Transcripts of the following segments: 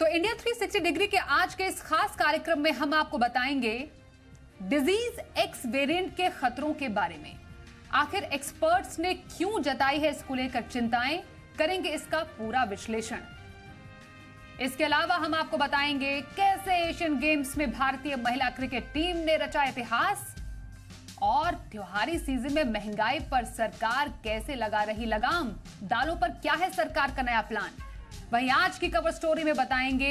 India 360 degree के आज के इस खास कार्यक्रम में हम आपको बताएंगे डिजीज एक्स वेरिएंट के खतरों के बारे में। आखिर एक्सपर्ट्स ने क्यों जताई है इसको लेकर चिंताएं, करेंगे इसका पूरा विश्लेषण। इसके अलावा हम आपको बताएंगे कैसे एशियन गेम्स में भारतीय महिला क्रिकेट टीम ने रचा इतिहास और त्योहारी सीजन में महंगाई पर सरकार कैसे लगा रही लगाम, दालों पर क्या है सरकार का नया प्लान। वहीं आज की कवर स्टोरी में बताएंगे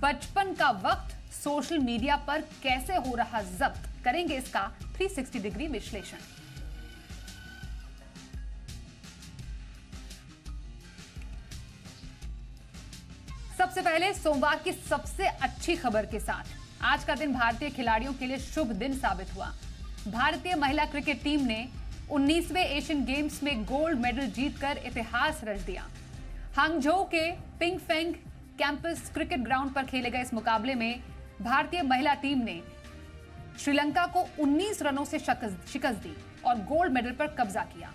बचपन का वक्त सोशल मीडिया पर कैसे हो रहा जब्त, करेंगे इसका 360 डिग्री विश्लेषण। सबसे पहले सोमवार की सबसे अच्छी खबर के साथ आज का दिन भारतीय खिलाड़ियों के लिए शुभ दिन साबित हुआ। भारतीय महिला क्रिकेट टीम ने 19वें एशियन गेम्स में गोल्ड मेडल जीतकर इतिहास रच दिया। हांगझोउ के पिंगफेंग कैंपस क्रिकेट ग्राउंड पर खेले गए इस मुकाबले में भारतीय महिला टीम ने श्रीलंका को 19 रनों से शिकस्त दी और गोल्ड मेडल पर कब्जा किया।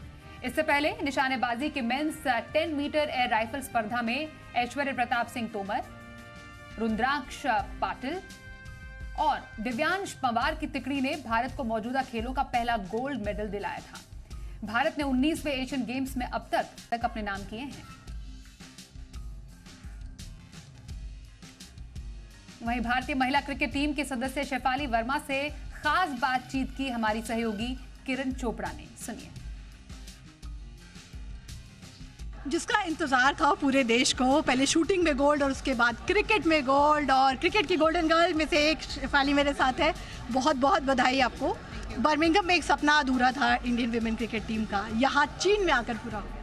इससे पहले निशानेबाजी के मेंस 10 मीटर एयर राइफल स्पर्धा में ऐश्वर्य प्रताप सिंह तोमर, रुद्राक्ष पाटिल और दिव्यांश पंवार की तिकड़ी ने भारत को मौजूदा खेलों का पहला गोल्ड मेडल दिलाया था। भारत ने 19वें एशियन गेम्स में अब तक अपने नाम किए हैं। वहीं भारतीय महिला क्रिकेट टीम के सदस्य शेफाली वर्मा से खास बातचीत की हमारी सहयोगी किरण चोपड़ा ने, सुनिए। जिसका इंतजार था पूरे देश को, पहले शूटिंग में गोल्ड और उसके बाद क्रिकेट में गोल्ड, और क्रिकेट की गोल्डन गर्ल में से एक शेफाली मेरे साथ है। बहुत बहुत बधाई आपको। बर्मिंघम में एक सपना अधूरा था इंडियन विमेन क्रिकेट टीम का, यहाँ चीन में आकर पूरा हुआ।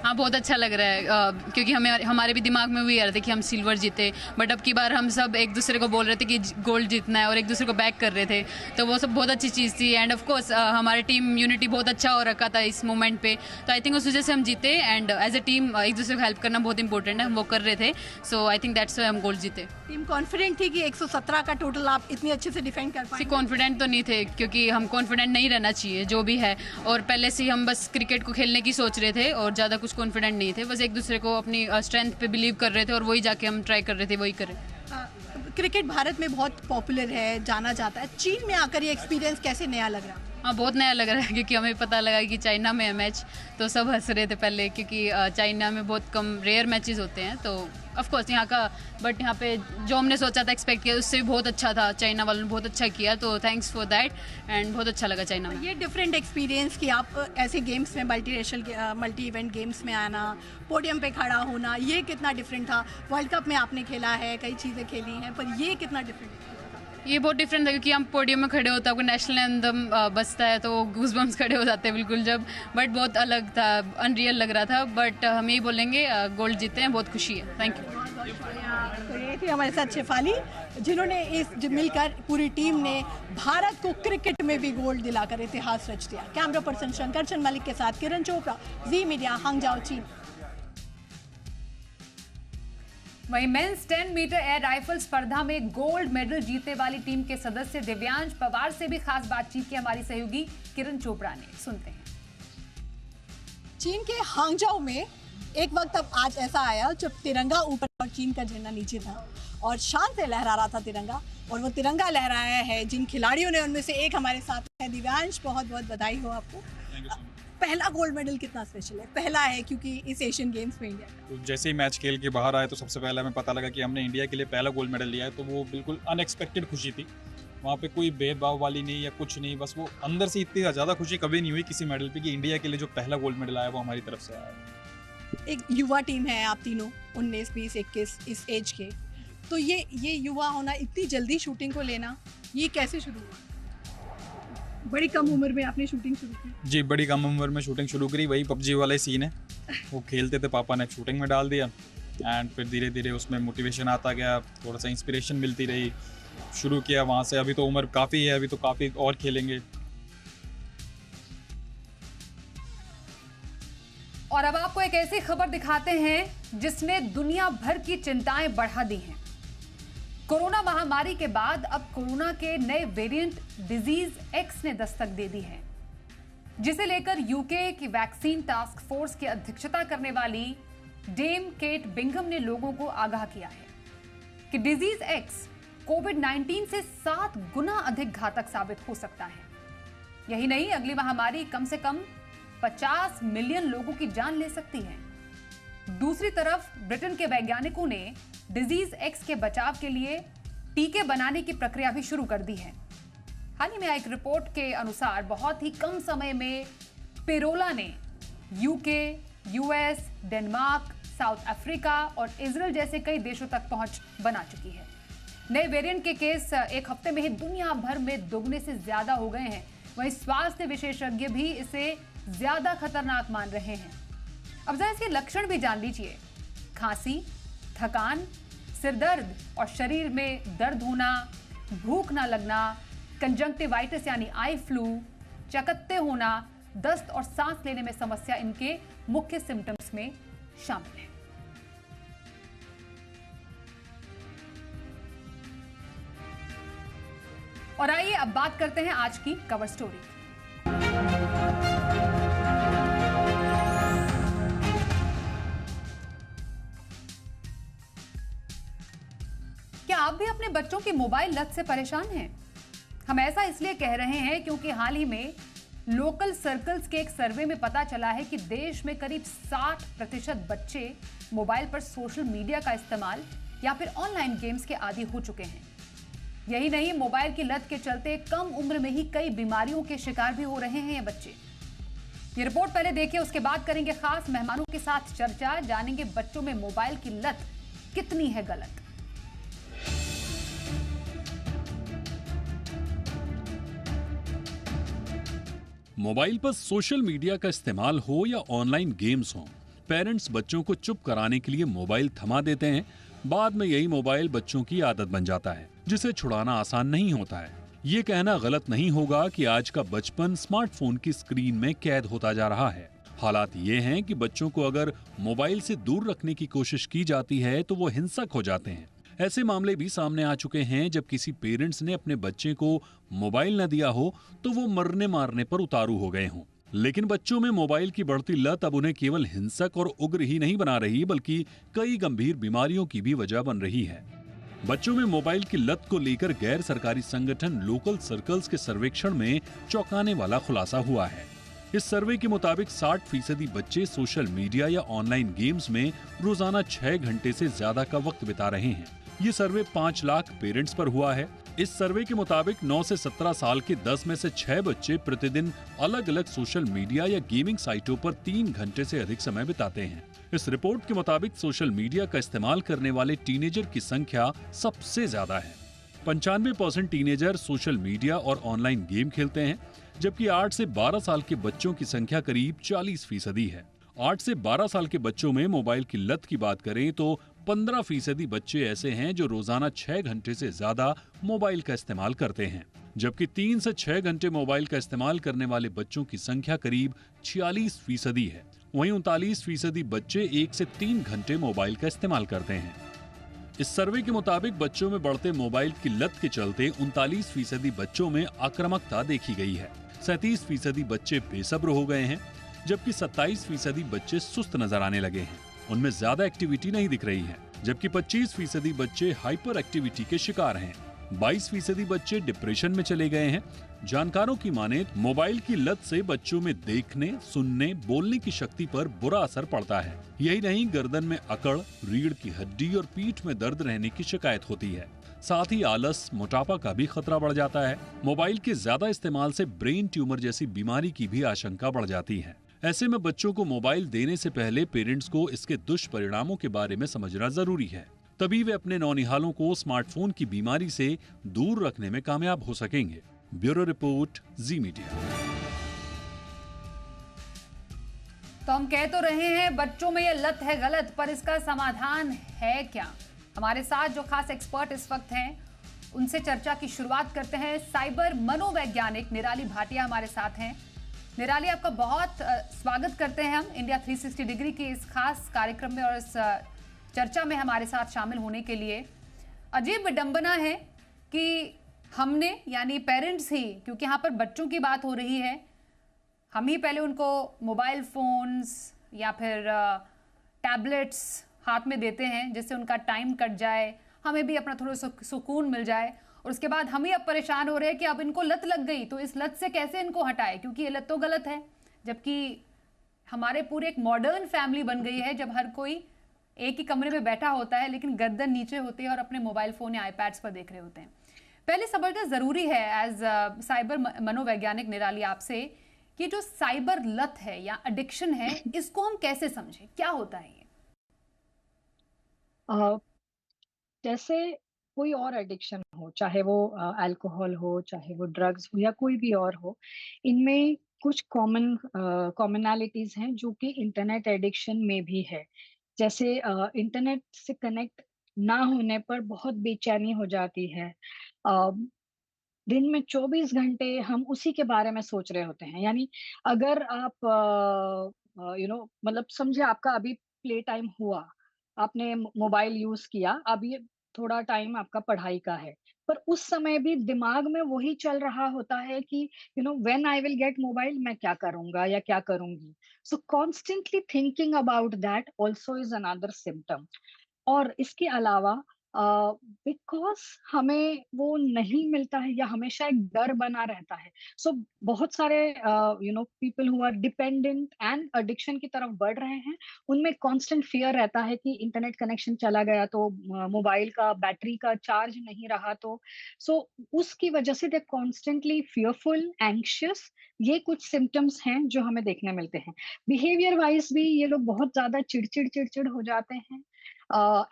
हाँ, बहुत अच्छा लग रहा है क्योंकि हमारे भी दिमाग में वही आ रहा था कि हम सिल्वर जीते, बट अब की बार हम सब एक दूसरे को बोल रहे थे कि गोल्ड जीतना है और एक दूसरे को बैक कर रहे थे, तो वो सब बहुत अच्छी चीज़ थी। एंड ऑफ कोर्स हमारी टीम यूनिटी बहुत अच्छा हो रखा था इस मोमेंट पे, तो आई थिंक उस वजह से हम जीते। एंड एज ए टीम एक दूसरे को हेल्प करना बहुत इंपॉर्टेंट है, हम वो कर रहे थे, सो आई थिंक दैट्स वाई हम गोल्ड जीते। टीम कॉन्फिडेंट थी कि 117 का टोटल आप इतनी अच्छे से डिफेंड कर पाए? कॉन्फिडेंट तो नहीं थे क्योंकि हम कॉन्फिडेंट नहीं रहना चाहिए जो भी है, और पहले से हम बस क्रिकेट को खेलने की सोच रहे थे और ज़्यादा कुछ कॉन्फिडेंट नहीं थे, बस एक दूसरे को अपनी स्ट्रेंथ पे बिलीव कर रहे थे और वही जाके हम ट्राई कर रहे थे, वही करें। क्रिकेट भारत में बहुत पॉपुलर है, जाना जाता है। चीन में आकर ये एक्सपीरियंस कैसे नया लग रहा है? हाँ, बहुत नया लग रहा है क्योंकि हमें पता लगा कि चाइना में है मैच, तो सब हंस रहे थे पहले क्योंकि चाइना में बहुत कम रेयर मैचेस होते हैं, तो ऑफ कोर्स यहाँ का, बट यहाँ पे जो हमने सोचा था, एक्सपेक्ट किया, उससे भी बहुत अच्छा था। चाइना वालों ने बहुत अच्छा किया, तो थैंक्स फॉर दैट। एंड बहुत अच्छा लगा चाइना में। ये डिफरेंट एक्सपीरियंस कि आप ऐसे गेम्स में मल्टी इवेंट गेम्स में आना, पोडियम पे खड़ा होना, ये कितना डिफरेंट था। वर्ल्ड कप में आपने खेला है, कई चीज़ें खेली हैं, पर ये कितना डिफरेंट है? ये बहुत डिफरेंट था क्योंकि हम पोडियम में खड़े होते हैं, आपको नेशनल एंथम बजता है तो गूज़बम्स खड़े हो जाते हैं बिल्कुल जब, बट बहुत अलग था, अनरियल लग रहा था। बट हम यही बोलेंगे गोल्ड जीते हैं, बहुत खुशी है। Thank you. तो ये थी हमारे साथ शेफाली, जिन्होंने मिलकर पूरी टीम ने भारत को क्रिकेट में भी गोल्ड दिलाकर इतिहास रच दिया। कैमरा पर्सन शंकर चंद मलिक के साथ किरण चोपड़ा, जी मीडिया, हांगझाओ, चीन। वहीं मेंस 10 मीटर एयर राइफल स्पर्धा में गोल्ड मेडल जीतने वाली टीम के सदस्य दिव्यांश पंवार से भी खास बातचीत की हमारी सहयोगी किरण चोपड़ा ने, सुनते हैं। चीन के हांगझाओ में एक वक्त अब आज ऐसा आया जब तिरंगा ऊपर और चीन का झंडा नीचे था और शान से लहरा रहा था तिरंगा, और वो तिरंगा लहराया है जिन खिलाड़ियों ने, उनमें से एक हमारे साथ है दिव्यांश। बहुत बहुत बधाई हो आपको। पहला गोल्ड मेडल कितना स्पेशल है? पहला है क्योंकि इस एशियन गेम्स में इंडिया, तो जैसे ही मैच खेल के बाहर आए तो सबसे पहले हमें पता लगा कि हमने इंडिया के लिए पहला गोल्ड मेडल लिया है, तो वो बिल्कुल अनएक्सपेक्टेड खुशी थी। वहाँ पे कोई भेदभाव वाली नहीं या कुछ नहीं, बस वो अंदर से इतनी ज़्यादा खुशी कभी नहीं हुई किसी मेडल पे कि इंडिया के लिए जो पहला गोल्ड मेडल आया वो हमारी तरफ से आया। एक युवा टीम है आप तीनों, 19, 20, 21 इस एज के, तो ये युवा होना, इतनी जल्दी शूटिंग को लेना, ये कैसे शुरू हुआ? बड़ी कम उम्र में आपने शूटिंग शुरू की? जी, बड़ी कम उम्र में शूटिंग शुरू करी, वही पबजी वाला ही सीन है। वो खेलते थे, पापा ने शूटिंग में डाल दिया एंड फिर धीरे धीरे उसमें मोटिवेशन आता गया, थोड़ा सा इंस्पिरेशन मिलती रही, शुरू किया वहाँ से। अभी तो उम्र काफ़ी है, अभी तो काफ़ी और खेलेंगे। और अब आपको एक ऐसी खबर दिखाते हैं जिसने दुनिया भर की चिंताएं बढ़ा दी हैं। कोरोना महामारी के बाद अब कोरोना के नए वेरिएंट डिजीज एक्स ने दस्तक दे दी है, जिसे लेकर यूके की वैक्सीन टास्क फोर्स की अध्यक्षता करने वाली डेम केट बिंघम ने लोगों को आगाह किया है। कि डिजीज एक्स कोविड-19 से 7 गुना अधिक घातक साबित हो सकता है। यही नहीं, अगली महामारी कम से कम 50 मिलियन लोगों की जान ले सकती है। दूसरी तरफ ब्रिटेन के वैज्ञानिकों ने डिजीज एक्स के बचाव के लिए टीके बनाने की प्रक्रिया भी शुरू कर दी है। हाल ही में एक रिपोर्ट के अनुसार बहुत ही कम समय में पेरोला ने UK, US, Denmark, south Africa और इजराइल जैसे कई देशों तक पहुंच बना चुकी है। नए वेरिएंट के केस एक हफ्ते में ही दुनिया भर में दोगुने से ज्यादा हो गए हैं। वहीं स्वास्थ्य विशेषज्ञ भी इसे ज्यादा खतरनाक मान रहे हैं। अब जरा इसके लक्षण भी जान लीजिए। खांसी, थकान, सिरदर्द और शरीर में दर्द होना, भूख ना लगना, कंजंक्टिवाइटिस यानी आई फ्लू, चकत्ते होना, दस्त और सांस लेने में समस्या इनके मुख्य सिम्टम्स में शामिल है। और आइए अब बात करते हैं आज की कवर स्टोरी की। क्या आप भी अपने बच्चों की मोबाइल लत से परेशान हैं? हम ऐसा इसलिए कह रहे हैं क्योंकि हाल ही में लोकल सर्कल्स के एक सर्वे में पता चला है कि देश में करीब 60% बच्चे मोबाइल पर सोशल मीडिया का इस्तेमाल या फिर ऑनलाइन गेम्स के आदी हो चुके हैं। यही नहीं, मोबाइल की लत के चलते कम उम्र में ही कई बीमारियों के शिकार भी हो रहे हैं ये बच्चे। ये रिपोर्ट पहले देखिए, उसके बाद करेंगे खास मेहमानों के साथ चर्चा, जानेंगे बच्चों में मोबाइल की लत कितनी है गलत। मोबाइल पर सोशल मीडिया का इस्तेमाल हो या ऑनलाइन गेम्स हो, पेरेंट्स बच्चों को चुप कराने के लिए मोबाइल थमा देते हैं। बाद में यही मोबाइल बच्चों की आदत बन जाता है, जिसे छुड़ाना आसान नहीं होता है। ये कहना गलत नहीं होगा कि आज का बचपन स्मार्टफोन की स्क्रीन में कैद होता जा रहा है। हालात ये हैं कि बच्चों को अगर मोबाइल से दूर रखने की कोशिश की जाती है तो वो हिंसक हो जाते हैं। ऐसे मामले भी सामने आ चुके हैं जब किसी पेरेंट्स ने अपने बच्चे को मोबाइल न दिया हो तो वो मरने मारने पर उतारू हो गए हों। लेकिन बच्चों में मोबाइल की बढ़ती लत अब उन्हें केवल हिंसक और उग्र ही नहीं बना रही, बल्कि कई गंभीर बीमारियों की भी वजह बन रही है। बच्चों में मोबाइल की लत को लेकर गैर सरकारी संगठन लोकल सर्कल्स के सर्वेक्षण में चौंकाने वाला खुलासा हुआ है। इस सर्वे के मुताबिक 60% बच्चे सोशल मीडिया या ऑनलाइन गेम्स में रोजाना 6 घंटे से ज्यादा का वक्त बिता रहे हैं। ये सर्वे 5 लाख पेरेंट्स पर हुआ है। इस सर्वे के मुताबिक 9 से 17 साल के 10 में से 6 बच्चे प्रतिदिन अलग अलग सोशल मीडिया या गेमिंग साइटों पर 3 घंटे से अधिक समय बिताते हैं। इस रिपोर्ट के मुताबिक सोशल मीडिया का इस्तेमाल करने वाले टीनेजर की संख्या सबसे ज्यादा है। 95% टीनेजर सोशल मीडिया और ऑनलाइन गेम खेलते हैं, जबकि 8 से 12 साल के बच्चों की संख्या करीब 40% है। 8 से 12 साल के बच्चों में मोबाइल की लत की बात करें तो 15% बच्चे ऐसे हैं जो रोजाना 6 घंटे से ज्यादा मोबाइल का इस्तेमाल करते हैं, जबकि 3 से 6 घंटे मोबाइल का इस्तेमाल करने वाले बच्चों की संख्या करीब 46% है। वहीं 39% बच्चे 1 से 3 घंटे मोबाइल का इस्तेमाल करते हैं। इस सर्वे के मुताबिक बच्चों में बढ़ते मोबाइल की लत के चलते 39% बच्चों में आक्रामकता देखी गई है। 37% बच्चे बेसब्र हो गए हैं, जबकि 27% बच्चे सुस्त नजर आने लगे हैं। उनमें ज्यादा एक्टिविटी नहीं दिख रही है, जबकि 25% बच्चे हाइपर एक्टिविटी के शिकार हैं। 22% बच्चे डिप्रेशन में चले गए हैं। जानकारों की माने मोबाइल की लत से बच्चों में देखने, सुनने, बोलने की शक्ति पर बुरा असर पड़ता है। यही नहीं, गर्दन में अकड़, रीढ़ की हड्डी और पीठ में दर्द रहने की शिकायत होती है। साथ ही आलस, मोटापा का भी खतरा बढ़ जाता है। मोबाइल के ज्यादा इस्तेमाल से ब्रेन ट्यूमर जैसी बीमारी की भी आशंका बढ़ जाती है। ऐसे में बच्चों को मोबाइल देने से पहले पेरेंट्स को इसके दुष्परिणामों के बारे में समझना जरूरी है, तभी वे अपने नौनिहालों को स्मार्टफोन की बीमारी से दूर रखने में कामयाब हो सकेंगे। ब्यूरो रिपोर्ट, जी मीडिया। तो हम कह तो रहे हैं बच्चों में ये लत है गलत, पर इसका समाधान है क्या? हमारे साथ जो खास एक्सपर्ट इस वक्त हैं, उनसे चर्चा की शुरुआत करते हैं। साइबर मनोवैज्ञानिक निराली भाटिया हमारे साथ हैं। निराली, आपका बहुत स्वागत करते हैं हम इंडिया 360 डिग्री के इस खास कार्यक्रम में और इस चर्चा में हमारे साथ शामिल होने के लिए। अजीब विडंबना है कि हमने, यानी पेरेंट्स ही, क्योंकि यहाँ पर बच्चों की बात हो रही है, हम ही पहले उनको मोबाइल फोन्स या फिर टैबलेट्स हाथ में देते हैं जिससे उनका टाइम कट जाए, हमें भी अपना थोड़ा सुकून मिल जाए। और उसके बाद हम ही अब परेशान हो रहे हैं कि अब इनको लत लग गई, तो इस लत से कैसे इनको हटाए, क्योंकि ये लत तो गलत है। जबकि हमारे पूरे एक मॉडर्न फैमिली बन गई है जब हर कोई एक ही कमरे में बैठा होता है लेकिन गर्दन नीचे होती है और अपने मोबाइल फोन या आईपैड्स पर देख रहे होते हैं। पहले समझना जरूरी है एज साइबर मनोवैज्ञानिक निराली आपसे कि जो साइबर लत है या एडिक्शन है, इसको हम कैसे समझें, क्या होता है ये? अ, जैसे कोई और एडिक्शन हो, चाहे वो अल्कोहल हो, चाहे वो ड्रग्स हो या कोई भी और हो, इनमें कुछ कॉमनैलिटीज़ हैं जो कि इंटरनेट एडिक्शन में भी है। जैसे इंटरनेट से कनेक्ट ना होने पर बहुत बेचैनी हो जाती है। अ, दिन में 24 घंटे हम उसी के बारे में सोच रहे होते हैं। यानी अगर आप मतलब समझिए आपका अभी प्ले टाइम हुआ, आपने मोबाइल यूज़ किया, अब ये थोड़ा टाइम आपका पढ़ाई का है। पर उस समय भी दिमाग में वही चल रहा होता है कि when I will get mobile मैं क्या करूँगा या क्या करूँगी? सो constantly thinking about that also is another symptom. और इसके अलावा बिकॉज़ हमें वो नहीं मिलता है या हमेशा एक डर बना रहता है। सो बहुत सारे people who are dependent and addiction की तरफ बढ़ रहे हैं, उनमें कांस्टेंट फ़ियर रहता है कि इंटरनेट कनेक्शन चला गया तो मोबाइल का बैटरी का चार्ज नहीं रहा तो। सो उसकी वजह से दे कॉन्स्टेंटली फ़ियरफुल, एंग्ज़ियस, ये कुछ सिम्पटम्स हैं जो हमें देखने मिलते हैं। बिहेवियर वाइज़ भी ये लोग बहुत ज़्यादा चिड़चिड़ हो जाते हैं।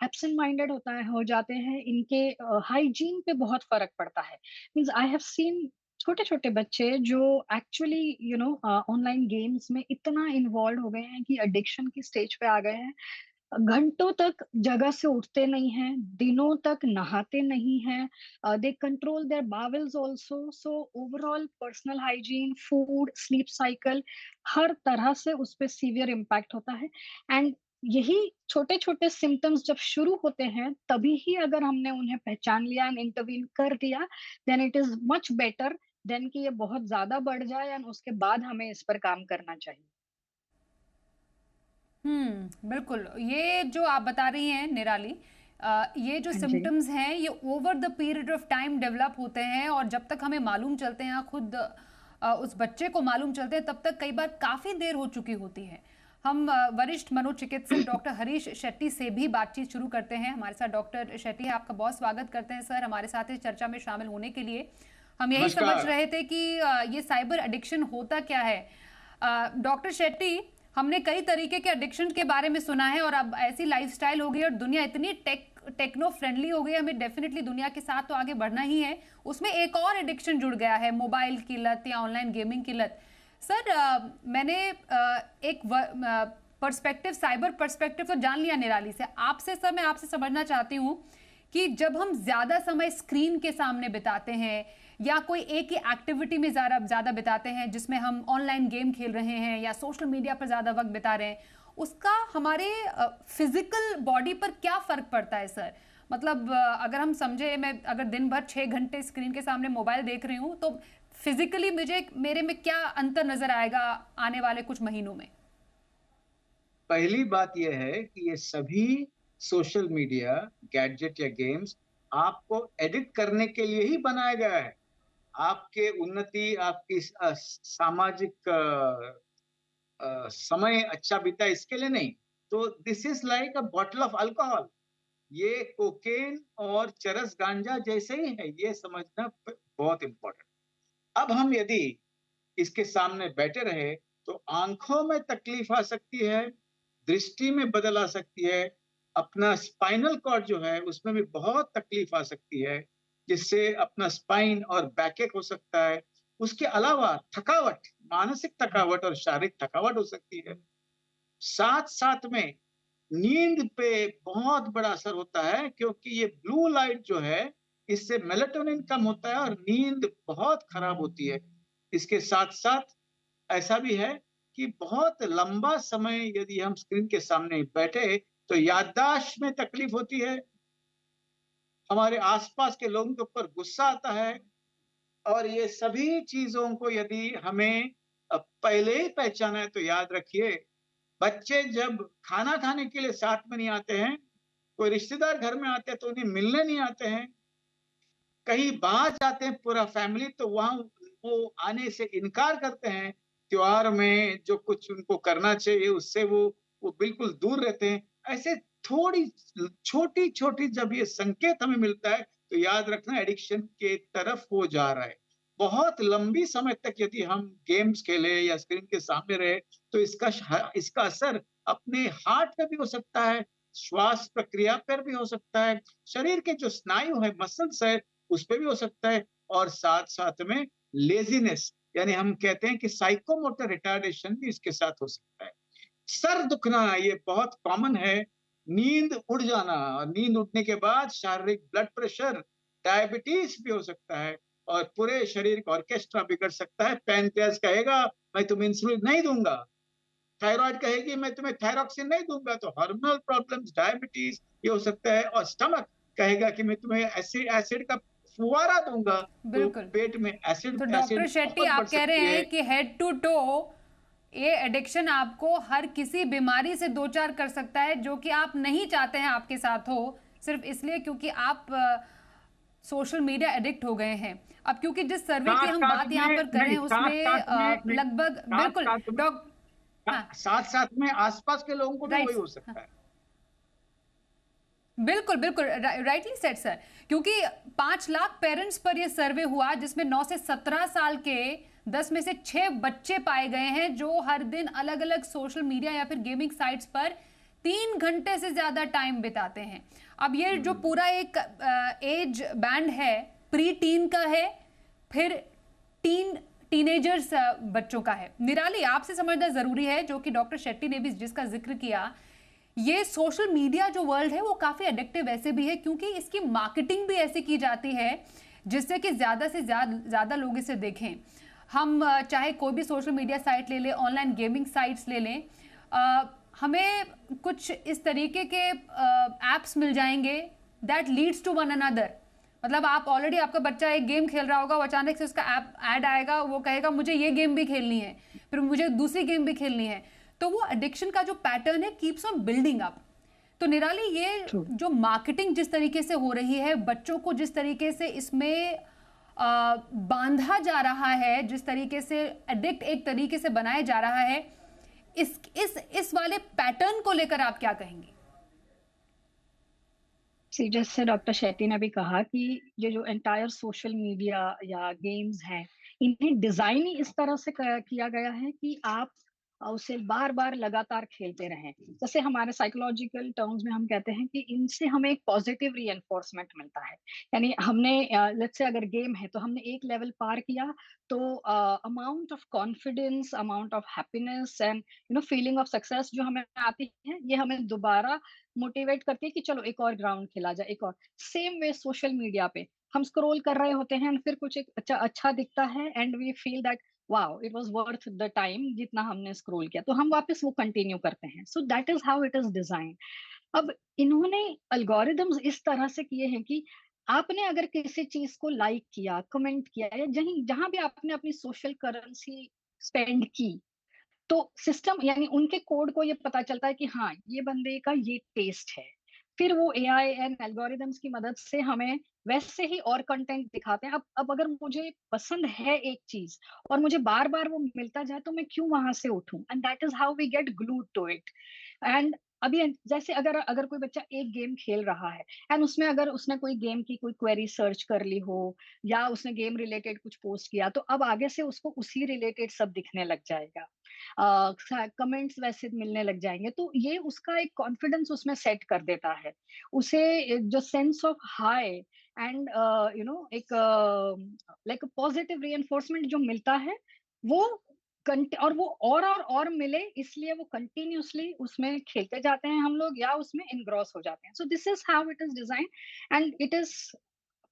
एब्सेंट माइंडेड हो जाते हैं, इनके हाइजीन पे बहुत फ़र्क पड़ता है। मीन्स आई हैव सीन छोटे-छोटे बच्चे जो एक्चुअली ऑनलाइन गेम्स में इतना इन्वॉल्व्ड हो गए हैं कि एडिक्शन की स्टेज पे आ गए हैं। घंटों तक जगह से उठते नहीं हैं, दिनों तक नहाते नहीं हैं, they control their bowels also. So overall personal hygiene, food, sleep cycle, हर तरह से उस पे सीवियर इम्पैक्ट होता है। एंड यही छोटे-छोटे सिम्पटम्स जब शुरू होते हैं, तभी ही अगर हमने उन्हें पहचान लिया एंड इंटरवीन कर दिया, then it is much better than कि ये बहुत ज़्यादा बढ़ जाए एंड उसके बाद हमें इस पर काम करना चाहिए। बिल्कुल। ये जो आप बता रही हैं निराली, ये जो हाँ जी। सिम्पटम्स हैं ये over the period of time develop होते हैं और जब तक हमें मालूम चलते हैं, खुद उस बच्चे को मालूम चलते हैं, तब तक कई बार काफ़ी देर हो चुकी होती है। हम वरिष्ठ मनोचिकित्सक डॉक्टर हरीश शेट्टी से भी बातचीत शुरू करते हैं। हमारे साथ डॉक्टर शेट्टी है, आपका बहुत स्वागत करते हैं सर हमारे साथ इस चर्चा में शामिल होने के लिए। हम यही समझ नमस्कार। रहे थे कि ये साइबर एडिक्शन होता क्या है। डॉक्टर शेट्टी, हमने कई तरीके के एडिक्शन के बारे में सुना है और अब ऐसी लाइफस्टाइल हो गई और दुनिया इतनी टेक्नो फ्रेंडली हो गई, हमें डेफिनेटली दुनिया के साथ तो आगे बढ़ना ही है। उसमें एक और एडिक्शन जुड़ गया है, मोबाइल की लत या ऑनलाइन गेमिंग की लत। सर मैंने एक पर्सपेक्टिव, साइबर पर्सपेक्टिव तो जान लिया निराली से। आपसे सर मैं आपसे समझना चाहती हूँ कि जब हम ज्यादा समय स्क्रीन के सामने बिताते हैं या कोई एक ही एक्टिविटी में ज्यादा बिताते हैं, जिसमें हम ऑनलाइन गेम खेल रहे हैं या सोशल मीडिया पर ज्यादा वक्त बिता रहे हैं, उसका हमारे फिजिकल बॉडी पर क्या फर्क पड़ता है सर? मतलब अगर हम समझे, मैं अगर दिन भर 6 घंटे स्क्रीन के सामने मोबाइल देख रही हूँ तो फिजिकली मेरे में क्या अंतर नजर आएगा आने वाले कुछ महीनों में? पहली बात यह है कि ये सभी सोशल मीडिया, गैजेट या गेम्स आपको एडिक्ट करने के लिए ही बनाया गया है। आपके उन्नति, आपकी सामाजिक समय अच्छा बीता इसके लिए नहीं। तो this is like a bottle of alcohol. ये कोकेन और चरस गांजा जैसे ही है, ये समझना बहुत इम्पोर्टेंट। अब हम यदि इसके सामने बैठे रहे तो आंखों में तकलीफ आ सकती है, दृष्टि में बदल आ सकती है, अपना स्पाइनल कॉर्ड जो है उसमें भी बहुत तकलीफ आ सकती है, जिससे अपना स्पाइन और बैकएक हो सकता है। उसके अलावा थकावट, मानसिक थकावट और शारीरिक थकावट हो सकती है। साथ साथ में नींद पे बहुत बड़ा असर होता है, क्योंकि ये ब्लू लाइट जो है इससे मेलाटोनिन कम होता है और नींद बहुत खराब होती है। इसके साथ साथ ऐसा भी है कि बहुत लंबा समय यदि हम स्क्रीन के सामने बैठे तो याददाश्त में तकलीफ होती है, हमारे आसपास के लोगों के ऊपर गुस्सा आता है। और ये सभी चीजों को यदि हमें पहले ही पहचाना है तो याद रखिए, बच्चे जब खाना खाने के लिए साथ में नहीं आते हैं, कोई रिश्तेदार घर में आते हैं तो उन्हें मिलने नहीं आते हैं, कहीं बाहर जाते हैं पूरा फैमिली तो वहाँ वो आने से इनकार करते हैं। त्योहार में जो कुछ उनको करना चाहिए उससे वो बिल्कुल दूर रहते हैं। ऐसे थोड़ी छोटी-छोटी जब ये संकेत हमें मिलता है तो याद रखना एडिक्शन के तरफ वो जा रहा है। बहुत लंबी समय तक यदि हम गेम्स खेलें या स्क्रीन के सामने रहे तो इसका असर अपने हार्ट पे भी हो सकता है, श्वास प्रक्रिया पर भी हो सकता है, शरीर के जो स्नायु है, मसल्स है, उस पे भी हो सकता है और साथ-साथ में लेज़ीनेस यानी हम कहते हैं कि साइकोमोटर रिटार्डेशन भी इसके साथ हो सकता है। सर दुखना ये बहुत कॉमन है, नींद उड़ जाना और नींद उड़ने के बाद शारीरिक ब्लड प्रेशर, डायबिटीज़ भी हो सकता है और पूरे शरीर का ऑर्केस्ट्रा बिगड़ सकता है। पैनक्रियाज़ कहेगा, मैं तुम्हें इंसुलिन नहीं दूँगा। थायरॉइड कहेगी, मैं तुम्हें थायरॉक्सिन नहीं दूँगा। तो हार्मोनल प्रॉब्लम्स, डायबिटीज़ ये हो सकता है और स्टमक कहेगा कि मैं तुम्हें एसिड का फुवारा दूँगा, तो बिल्कुल। पेट में एसिड तो एसिड डॉक्टर शेट्टी बहुत बढ़ आप कह रहे सकती है। हैं कि हेड टू टो ये एडिक्शन आपको हर किसी बीमारी से दो चार कर सकता है जो कि आप नहीं चाहते हैं आपके साथ हो, सिर्फ इसलिए क्योंकि आप सोशल मीडिया एडिक्ट हो गए हैं। अब क्योंकि जिस सर्वे की हम बात यहाँ पर कर रहे हैं उसमें लगभग बिल्कुल साथ-साथ में आस-पास के लोगों को भी वही हो सकता है। बिल्कुल बिल्कुल राइटली सेड सर, क्योंकि 5 लाख पेरेंट्स पर यह सर्वे हुआ जिसमें 9 से 17 साल के 10 में से 6 बच्चे पाए गए हैं जो हर दिन अलग अलग सोशल मीडिया या फिर गेमिंग साइट्स पर 3 घंटे से ज्यादा टाइम बिताते हैं। अब ये जो पूरा एक एज बैंड है, प्री टीन का है, फिर टीनेजर्स बच्चों का है। निराली आपसे समझना जरूरी है, जो कि डॉक्टर शेट्टी ने भी जिसका जिक्र किया, ये सोशल मीडिया जो वर्ल्ड है वो काफी एडिक्टिव ऐसे भी है क्योंकि इसकी मार्केटिंग भी ऐसी की जाती है जिससे कि ज्यादा से ज्यादा लोग इसे देखें। हम चाहे कोई भी सोशल मीडिया साइट ले लें, ऑनलाइन गेमिंग साइट्स ले लें, हमें कुछ इस तरीके के एप्स मिल जाएंगे that leads to one another. मतलब आप ऑलरेडी, आपका बच्चा एक गेम खेल रहा होगा, वो अचानक से उसका ऐड आएगा, वो कहेगा मुझे ये गेम भी खेलनी है, फिर मुझे दूसरी गेम भी खेलनी है। तो वो एडिक्शन का जो पैटर्न है कीप्स ऑन बिल्डिंग अप। तो निराली, ये जो मार्केटिंग जिस तरीके से हो रही है, बच्चों को जिस तरीके से इसमें बांधा जा रहा है, जिस तरीके से एडिक्ट एक तरीके से बनाया जा रहा है, इस वाले पैटर्न को लेकर आप क्या कहेंगे? जैसे डॉक्टर शेट्टी ने भी कहा कि ये जो एंटायर सोशल मीडिया या गेम्स हैं, इन्हें डिजाइन ही इस तरह से किया गया है कि आप उसे बार बार लगातार खेलते रहें। जैसे हमारे साइकोलॉजिकल टर्म्स में हम कहते हैं कि इनसे हमें एक पॉजिटिव रीइंफोर्समेंट मिलता है। यानी हमने लेट्स से अगर गेम है तो हमने एक लेवल पार किया तो amount of confidence, amount of happiness and feeling of success जो हमें आती है, ये हमें दोबारा मोटिवेट करती है कि चलो एक और ग्राउंड खेला जाए, एक और। सेम वे सोशल मीडिया पे हम स्क्रॉल कर रहे होते हैं, फिर कुछ एक अच्छा दिखता है and we feel that wow it was worth the time जितना हमने स्क्रॉल किया, तो हम वापस वो कंटिन्यू करते हैं। So that is how it is design. अब इन्होंने एल्गोरिदम्स इस तरह से किए हैं कि आपने अगर किसी चीज को लाइक किया, कमेंट किया, या जहां भी आपने अपनी सोशल करेंसी स्पेंड की, तो सिस्टम यानी उनके कोड को ये पता चलता है कि हाँ, ये बंदे का ये टेस्ट है। फिर वो एआई एंड एल्गोरिदम्स की मदद से हमें वैसे ही और कंटेंट दिखाते हैं। अब अगर मुझे पसंद है एक चीज और मुझे बार बार वो मिलता जाए तो मैं क्यों वहां से उठूं? And that is how we get glued to it. And अभी जैसे अगर कोई बच्चा एक गेम खेल रहा है एंड उसमें अगर उसने कोई गेम की कोई क्वेरी सर्च कर ली हो या उसने गेम रिलेटेड कुछ पोस्ट किया, तो अब आगे से उसको उसी रिलेटेड सब दिखने लग जाएगा, कमेंट्स वैसे मिलने लग जाएंगे। तो ये उसका एक कॉन्फिडेंस उसमें सेट कर देता है, उसे जो सेंस ऑफ हाई एंड एक लाइक पॉजिटिव रीइंफोर्समेंट जो मिलता है वो और वो और मिले, इसलिए वो कंटिन्यूअसली उसमें खेलते जाते हैं हम लोग, या उसमें इनग्रॉस हो जाते हैं। So this is how it is design and it is.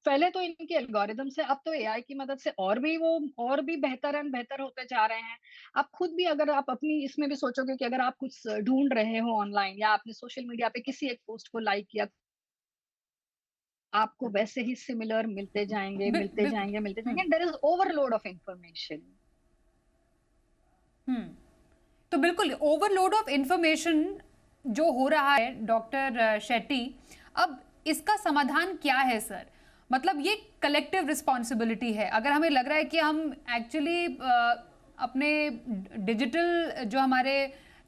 पहले तो इनके एल्गोरिदम से, अब तो एआई की मदद से और भी बेहतर एंड बेहतर होते जा रहे हैं। आप खुद भी अगर आप अपनी इसमें भी सोचोगे कि अगर आप कुछ ढूंढ रहे हो ऑनलाइन या आपने सोशल मीडिया पे किसी एक पोस्ट को लाइक किया, आपको वैसे ही सिमिलर मिलते जाएंगे। There is overload of information. तो बिल्कुल ओवरलोड ऑफ इंफॉर्मेशन जो हो रहा है डॉक्टर शेट्टी, अब इसका समाधान क्या है सर? मतलब ये कलेक्टिव रिस्पॉन्सिबिलिटी है। अगर हमें लग रहा है कि हम एक्चुअली अपने डिजिटल जो हमारे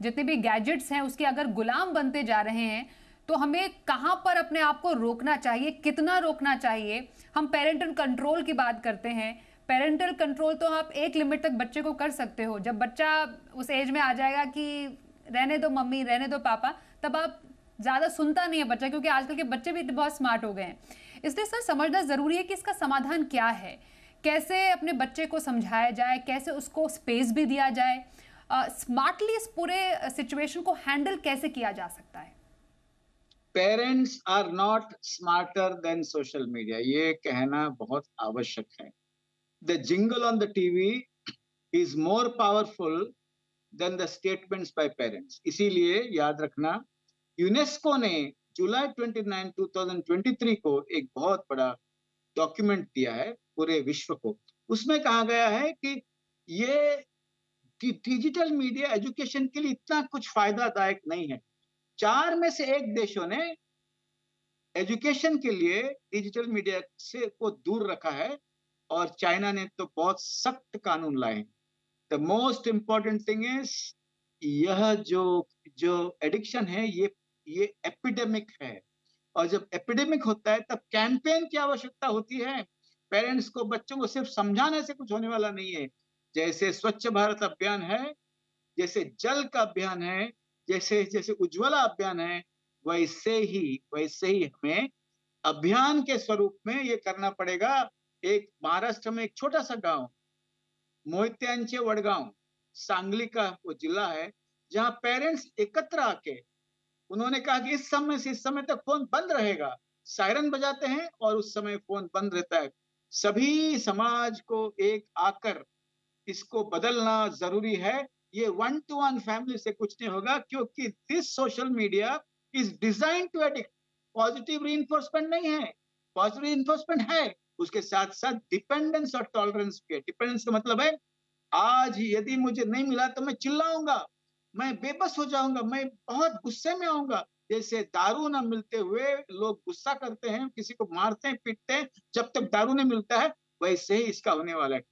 जितने भी गैजेट्स हैं उसके अगर गुलाम बनते जा रहे हैं, तो हमें कहाँ पर अपने आप को रोकना चाहिए, कितना रोकना चाहिए? हम पेरेंटल कंट्रोल की बात करते हैं। पेरेंटल कंट्रोल तो आप एक लिमिट तक बच्चे को कर सकते हो। जब बच्चा उस एज में आ जाएगा कि रहने दो मम्मी, रहने दो पापा, तब आप ज़्यादा सुनता नहीं है बच्चा, क्योंकि आजकल के बच्चे भी बहुत स्मार्ट हो गए हैं। इसलिए सर समझना ज़रूरी है कि इसका समाधान क्या है, कैसे अपने बच्चे को समझाया जाए, कैसे उसको स्पेस भी दिया जाए, स्मार्टली इस पूरे सिचुएशन को हैंडल कैसे किया जा सकता है? Parents are not smarter than social media, ये कहना बहुत आवश्यक है। The jingle on the TV is more powerful than the statements by parents. इसीलिए याद रखना, यूनेस्को ने जुलाई 29, 2023 को एक बहुत बड़ा डॉक्यूमेंट दिया है पूरे विश्व को। उसमें कहा गया है कि ये कि डिजिटल मीडिया एजुकेशन के लिए इतना कुछ फायदादायक नहीं है। 4 में से 1 देशों ने एजुकेशन के लिए डिजिटल मीडिया से को दूर रखा है, और चाइना ने तो बहुत सख्त कानून लाए हैं। The most important thing is, यह जो एडिक्शन है ये एपिडेमिक है, और जब एपिडेमिक होता है तब कैंपेन की आवश्यकता होती है। पेरेंट्स को बच्चों को सिर्फ समझाने से कुछ होने वाला नहीं है। जैसे स्वच्छ भारत अभियान है, जैसे जल का अभियान है, जैसे जैसे उज्ज्वला अभियान है, वैसे ही हमें अभियान के स्वरूप में ये करना पड़ेगा। एक महाराष्ट्र में एक छोटा सा गांव, मोहित्यांचे वडगांव, सांगली का वो जिला है, जहां पेरेंट्स एकत्र आके उन्होंने कहा कि इस समय से इस समय तक फोन बंद रहेगा। सायरन बजाते हैं और उस समय फोन बंद रहता है। सभी समाज को एक आकर इसको बदलना जरूरी है। ये 1-to-1 फैमिली से कुछ नहीं होगा, क्योंकि this social media is design to addict. Positive reinforcement नहीं है, पॉजिटिव रीइंफोर्समेंट है, उसके साथ साथ डिपेंडेंस और टॉलरेंस भी है। डिपेंडेंस का मतलब है, आज यदि मुझे नहीं मिला तो मैं चिल्लाऊंगा, मैं बेबस हो जाऊंगा, मैं बहुत गुस्से में आऊंगा। जैसे दारू न मिलते हुए लोग गुस्सा करते हैं, किसी को मारते हैं, पीटते हैं, जब तक दारू नहीं मिलता है, वैसे ही इसका होने वाला है।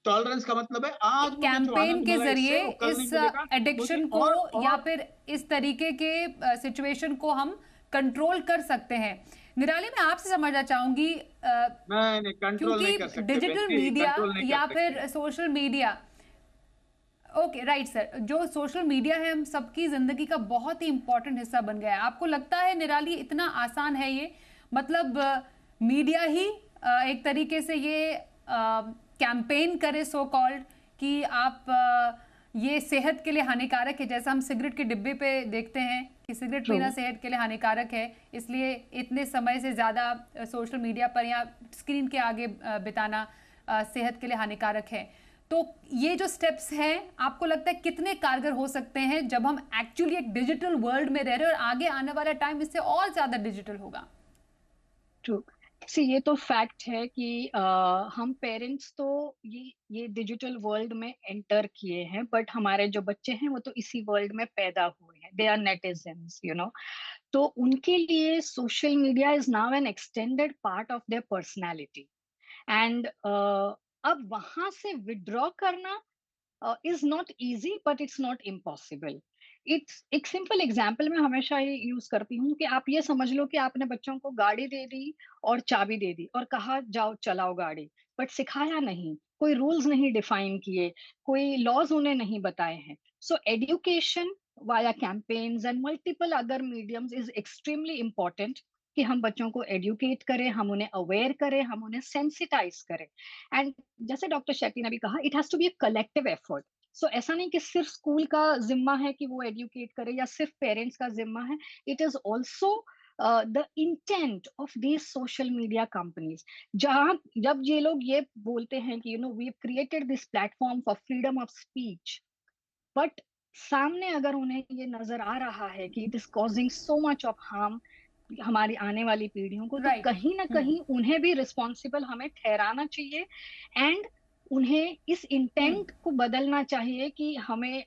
टॉलरेंस का मतलब है, आज कैंपेन के जरिए इस एडिक्शन को या फिर इस तरीके के सिचुएशन को हम कंट्रोल कर सकते हैं। निराली, मैं आपसे समझना चाहूंगी, क्योंकि डिजिटल मीडिया या फिर social media, okay right sir, जो सोशल मीडिया है हम सबकी जिंदगी का बहुत ही इंपॉर्टेंट हिस्सा बन गया है। आपको लगता है निराली इतना आसान है ये? मतलब मीडिया ही एक तरीके से ये कैंपेन करे सो कॉल्ड कि आप ये सेहत के लिए हानिकारक है, जैसा हम सिगरेट के डिब्बे पे देखते हैं कि सिगरेट पीना सेहत के लिए हानिकारक है, इसलिए इतने समय से ज़्यादा सोशल मीडिया पर या स्क्रीन के आगे बिताना सेहत के लिए हानिकारक है। तो ये जो स्टेप्स हैं, आपको लगता है कितने कारगर हो सकते हैं जब हम एक्चुअली एक डिजिटल वर्ल्ड में रह रहे हैं और आगे आने वाला टाइम इससे और ज़्यादा डिजिटल होगा? ट्रू। सी, ये तो फैक्ट है कि हम पेरेंट्स तो ये डिजिटल वर्ल्ड में एंटर किए हैं, बट हमारे जो बच्चे हैं वो तो इसी वर्ल्ड में पैदा हुए हैं। They are netizens, you know. तो उनके लिए social media is now an extended part of their personality, and अब वहां से विड्रॉ करना is not easy, but it's not impossible. It's एक सिंपल एग्जाम्पल मैं हमेशा ये यूज करती हूँ कि आप ये समझ लो कि आपने बच्चों को गाड़ी दे दी और चाबी दे दी और कहा जाओ चलाओ गाड़ी, बट सिखाया नहीं, कोई रूल्स नहीं डिफाइन किए, कोई लॉज उन्हें नहीं बताए हैं। So education via campaigns and multiple other mediums is extremely important कि हम बच्चों को एजुकेट करें, हम उन्हें अवेयर करें, हम उन्हें सेंसिटाइज करें। एंड जैसे डॉक्टर शेट्टी ने भी कहा, it has to be a collective effort. So ऐसा नहीं कि सिर्फ स्कूल का जिम्मा है कि वो एजुकेट करे या सिर्फ पेरेंट्स का जिम्मा है। It is also the intent of these social media companies, जहां जब ये लोग ये बोलते हैं कि you know we have created this platform for freedom of speech, but सामने अगर उन्हें ये नजर आ रहा है कि it is causing so much of harm हमारी आने वाली पीढ़ियों को, तो कहीं ना कहीं उन्हें भी रिस्पॉन्सिबल हमें ठहराना चाहिए, एंड उन्हें इस इंटेंट को बदलना चाहिए कि हमें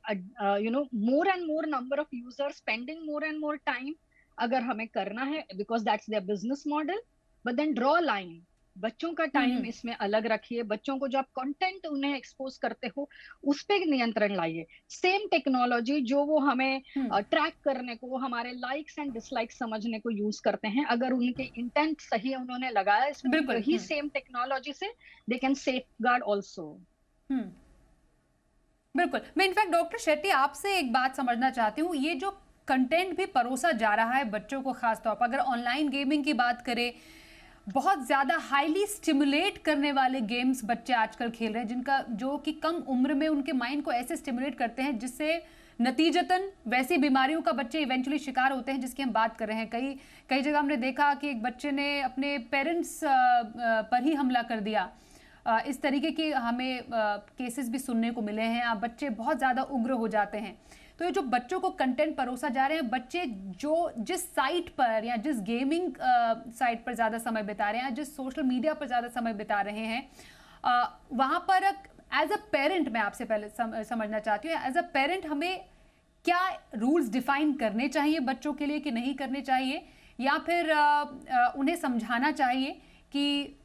you know more and more number of users spending more and more time अगर हमें करना है, because that's their business model, but then draw line. बच्चों का टाइम इसमें अलग रखिए। बच्चों को जो आप कंटेंट उन्हें एक्सपोज करते हो उस पे नियंत्रण लाइए। सेम टेक्नोलॉजी जो वो हमें ट्रैक करने को, हमारे लाइक्स एंड डिसलाइक्स समझने को यूज करते हैं, अगर उनके इंटेंट सही है, उन्होंने लगाया इसमें, वही सेम टेक्नोलॉजी से दे कैन सेफगार्ड ऑल्सो। बिल्कुल। मैं इनफैक्ट डॉक्टर शेट्टी आपसे एक बात समझना चाहती हूँ, ये जो कंटेंट भी परोसा जा रहा है बच्चों को, खासतौर पर अगर ऑनलाइन गेमिंग की बात करें, बहुत ज़्यादा हाईली स्टिमुलेट करने वाले गेम्स बच्चे आजकल खेल रहे हैं, जिनका जो कि कम उम्र में उनके माइंड को ऐसे स्टिमुलेट करते हैं जिससे नतीजतन वैसी बीमारियों का बच्चे इवेंचुअली शिकार होते हैं जिसकी हम बात कर रहे हैं। कई जगह हमने देखा कि एक बच्चे ने अपने पेरेंट्स पर ही हमला कर दिया। इस तरीके के हमें केसेस भी सुनने को मिले हैं। आप बच्चे बहुत ज़्यादा उग्र हो जाते हैं। तो ये जो बच्चों को कंटेंट परोसा जा रहे हैं, बच्चे जो जिस साइट पर या जिस गेमिंग साइट पर ज़्यादा समय बिता रहे हैं, जिस सोशल मीडिया पर ज़्यादा समय बिता रहे हैं, वहाँ पर एज अ पेरेंट मैं आपसे पहले समझना चाहती हूँ, एज अ पेरेंट हमें क्या रूल्स डिफाइन करने चाहिए बच्चों के लिए कि नहीं करने चाहिए, या फिर उन्हें समझाना चाहिए कि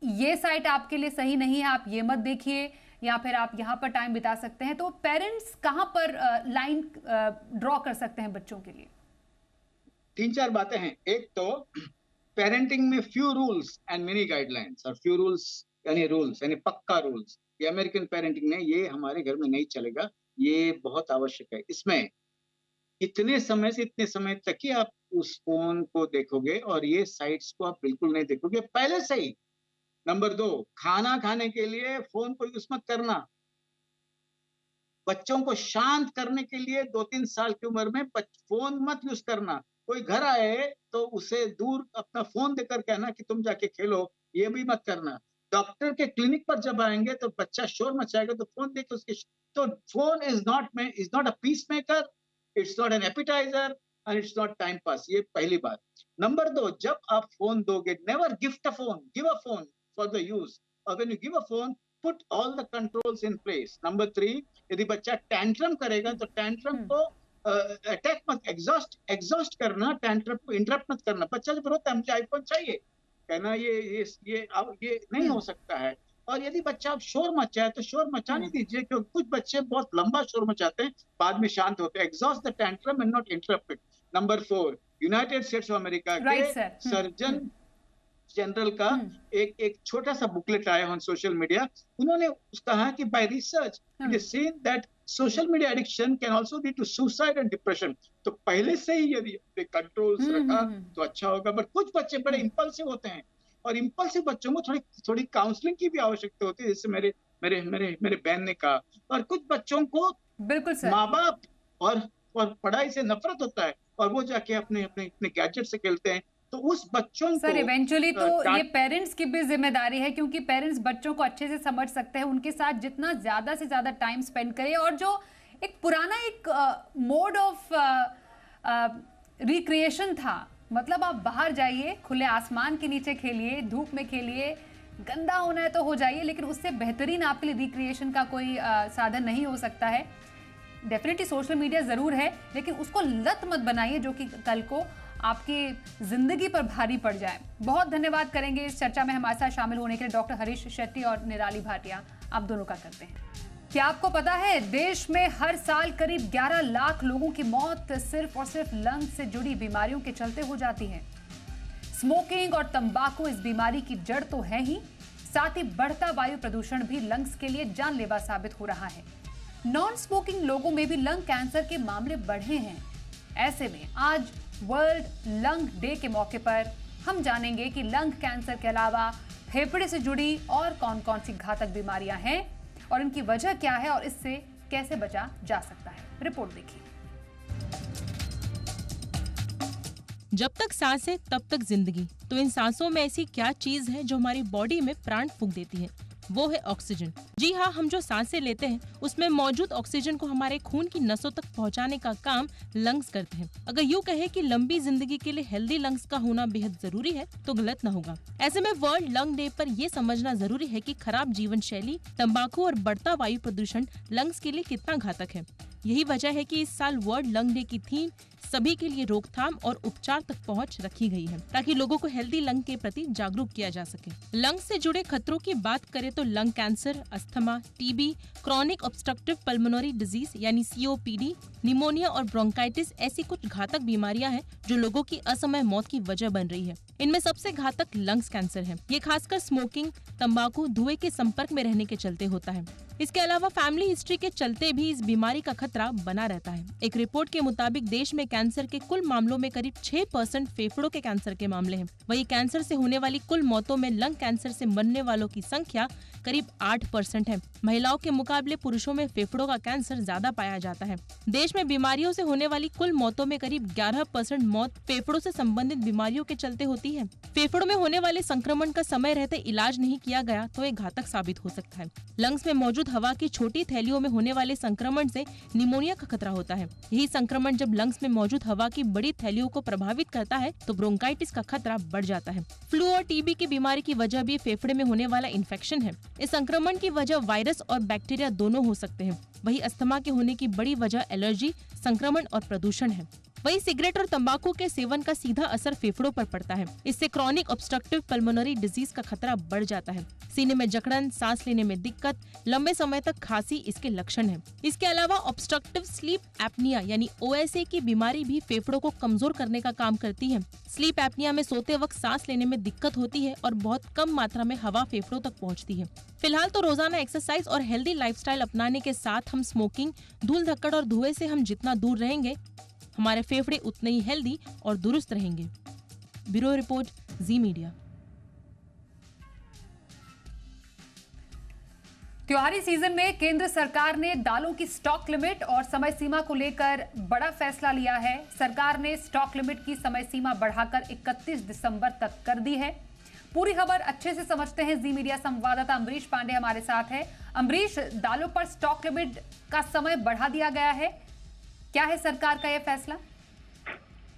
ये साइट आपके लिए सही नहीं है, आप ये मत देखिए, या फिर आप यहाँ पर टाइम बिता सकते हैं। तो पेरेंट्स कहाँ पर लाइन ड्रॉ कर सकते हैं बच्चों के लिए? 3-4 बातें हैं। एक तो पेरेंटिंग में few rules and many guidelines, और फ्यू रूल्स यानी पक्का रूल्स। ये अमेरिकन पेरेंटिंग ने, ये हमारे घर में नहीं चलेगा, ये बहुत आवश्यक है। इसमें इतने समय से इतने समय तक ही आप उस फोन को देखोगे और ये साइट्स को आप बिल्कुल नहीं देखोगे पहले से ही। नंबर 2, खाना खाने के लिए फोन को यूज मत करना। बच्चों को शांत करने के लिए 2-3 साल की उम्र में फोन मत यूज करना। कोई घर आए तो उसे दूर अपना फोन देकर कहना कि तुम जाके खेलो, ये भी मत करना। डॉक्टर के क्लिनिक पर जब आएंगे तो बच्चा शोर मचाएगा तो फोन देके उसके, तो phone is not a peace maker, it's not an appetiser and it's not time pass. ये पहली बात। नंबर 2, जब आप फोन दोगे, never gift a phone, give a phone for the use, or when you give a phone, put all the controls in place. Number 3, यदि बच्चा tantrum करेगा तो टैंट्रम को अटैक मत, एग्जॉस्ट करना, टैंट्रम को इंटरप्ट मत करना। बच्चा जब रोता है मुझे आईफोन चाहिए, कहना ये नहीं हो सकता है। और यदि बच्चा अब शोर मचाए तो शोर मचाने दीजिए, क्योंकि कुछ बच्चे बहुत लंबा शोर मचाते हैं, बाद में शांत होते हैं। Exhaust the tantrum and not interrupt it. Number 4, United states of America के सर्जन जनरल का एक छोटा सा बुकलेट आया ऑन सोशल मीडिया। उन्होंने कहा कि by research it is seen that social media addiction can also lead to suicide and depression. तो पहले से ही यदि कंट्रोल्स रखा तो अच्छा होगा। बट कुछ बच्चे बड़े इंपल्सिव होते हैं, और इंपल्सिव बच्चों को थोड़ी काउंसलिंग की भी आवश्यकता होती है, जैसे मेरे बहन ने कहा। और कुछ बच्चों को बिल्कुल सर, माँ बाप और पढ़ाई से नफरत होता है और वो जाके अपने गैजेट से खेलते हैं। तो उस बच्चों को सर इवेंचुअली तो ये पेरेंट्स की भी जिम्मेदारी है, क्योंकि पेरेंट्स बच्चों को अच्छे से समझ सकते हैं, उनके साथ जितना ज्यादा से ज्यादा टाइम स्पेंड करें। और जो एक पुराना एक मोड ऑफ रिक्रिएशन था, मतलब आप बाहर जाइए, खुले आसमान के नीचे खेलिए, धूप में खेलिए, गंदा होना है तो हो जाइए, लेकिन उससे बेहतरीन आपके लिए रिक्रिएशन का कोई साधन नहीं हो सकता है। डेफिनेटली सोशल मीडिया जरूर है, लेकिन उसको लत मत बनाइए जो कि कल को आपकी जिंदगी पर भारी पड़ जाए। बहुत धन्यवाद करेंगे इस चर्चा में हमारे साथ शामिल होने के लिए डॉक्टर हरीश शेट्टी और निराली भाटिया, आप दोनों का करते हैं। क्या आपको पता है देश में हर साल करीब 11 लाख लोगों की मौत सिर्फ और सिर्फ लंग्स से जुड़ी बीमारियों के चलते हो जाती है। स्मोकिंग और तंबाकू इस बीमारी की जड़ तो है ही, साथ ही बढ़ता वायु प्रदूषण भी लंग्स के लिए जानलेवा साबित हो रहा है। नॉन स्मोकिंग लोगों में भी लंग कैंसर के मामले बढ़े हैं। ऐसे में आज वर्ल्ड लंग डे के मौके पर हम जानेंगे कि लंग कैंसर के अलावा फेफड़े से जुड़ी और कौन कौन सी घातक बीमारियां हैं और इनकी वजह क्या है और इससे कैसे बचा जा सकता है। रिपोर्ट देखिए। जब तक सांस है तब तक जिंदगी। तो इन सांसों में ऐसी क्या चीज है जो हमारी बॉडी में प्राण फूंक देती है? वो है ऑक्सीजन। जी हाँ, हम जो सांसें लेते हैं उसमें मौजूद ऑक्सीजन को हमारे खून की नसों तक पहुंचाने का काम लंग्स करते हैं। अगर यूँ कहे कि लंबी जिंदगी के लिए हेल्दी लंग्स का होना बेहद जरूरी है तो गलत न होगा। ऐसे में वर्ल्ड लंग डे पर ये समझना जरूरी है कि खराब जीवन शैली, तंबाकू और बढ़ता वायु प्रदूषण लंग्स के लिए कितना घातक है। यही वजह है कि इस साल वर्ल्ड लंग डे की थीम सभी के लिए रोकथाम और उपचार तक पहुंच रखी गई है, ताकि लोगों को हेल्दी लंग के प्रति जागरूक किया जा सके। लंग से जुड़े खतरों की बात करें तो lung cancer, asthma, TB, chronic obstructive pulmonary disease यानी COPD, निमोनिया और ब्रोंकाइटिस ऐसी कुछ घातक बीमारियां हैं जो लोगों की असमय मौत की वजह बन रही है। इनमें सबसे घातक लंग्स कैंसर है। ये खासकर स्मोकिंग, तंबाकू, धुएं के संपर्क में रहने के चलते होता है। इसके अलावा फैमिली हिस्ट्री के चलते भी इस बीमारी का खतरा बना रहता है। एक रिपोर्ट के मुताबिक देश में कैंसर के कुल मामलों में करीब 6% फेफड़ों के कैंसर के मामले हैं। वहीं कैंसर से होने वाली कुल मौतों में लंग कैंसर से मरने वालों की संख्या करीब 8% है। महिलाओं के मुकाबले पुरुषों में फेफड़ों का कैंसर ज्यादा पाया जाता है। देश में बीमारियों से होने वाली कुल मौतों में करीब 11% मौत फेफड़ों से संबंधित बीमारियों के चलते होती है। फेफड़ों में होने वाले संक्रमण का समय रहते इलाज नहीं किया गया तो ये घातक साबित हो सकता है। लंग्स में मौजूद हवा की छोटी थैलियों में होने वाले संक्रमण से निमोनिया का खतरा होता है। यही संक्रमण जब लंग्स में मौजूद हवा की बड़ी थैलियों को प्रभावित करता है तो ब्रोंकाइटिस का खतरा बढ़ जाता है। फ्लू और टीबी की बीमारी की वजह भी फेफड़े में होने वाला इन्फेक्शन है। इस संक्रमण की वजह वायरस और बैक्टीरिया दोनों हो सकते हैं। वही अस्थमा के होने की बड़ी वजह एलर्जी, संक्रमण और प्रदूषण है। वही सिगरेट और तंबाकू के सेवन का सीधा असर फेफड़ों पर पड़ता है। इससे क्रॉनिक ऑब्स्ट्रक्टिव पल्मोनरी डिजीज का खतरा बढ़ जाता है। सीने में जकड़न, सांस लेने में दिक्कत, लंबे समय तक खांसी इसके लक्षण हैं। इसके अलावा ऑब्स्ट्रक्टिव स्लीप एपनिया यानी OSA की बीमारी भी फेफड़ों को कमजोर करने का काम करती है। स्लीप एपनिया में सोते वक्त सांस लेने में दिक्कत होती है और बहुत कम मात्रा में हवा फेफड़ों तक पहुंचती है। फिलहाल तो रोजाना एक्सरसाइज और हेल्दी लाइफस्टाइल अपनाने के साथ हम स्मोकिंग, धूल धक्कड़ और धुएं से हम जितना दूर रहेंगे, हमारे फेफड़े उतने ही हेल्दी और दुरुस्त रहेंगे। ब्यूरो रिपोर्ट, जी मीडिया। त्योहारी सीजन में केंद्र सरकार ने दालों की स्टॉक लिमिट और समय सीमा को लेकर बड़ा फैसला लिया है। सरकार ने स्टॉक लिमिट की समय सीमा बढ़ाकर 31 दिसंबर तक कर दी है। पूरी खबर अच्छे से समझते हैं। जी मीडिया संवाददाता अमरीश पांडे हमारे साथ है। अमरीश, दालों पर स्टॉक लिमिट का समय बढ़ा दिया गया है, क्या है सरकार का यह फैसला?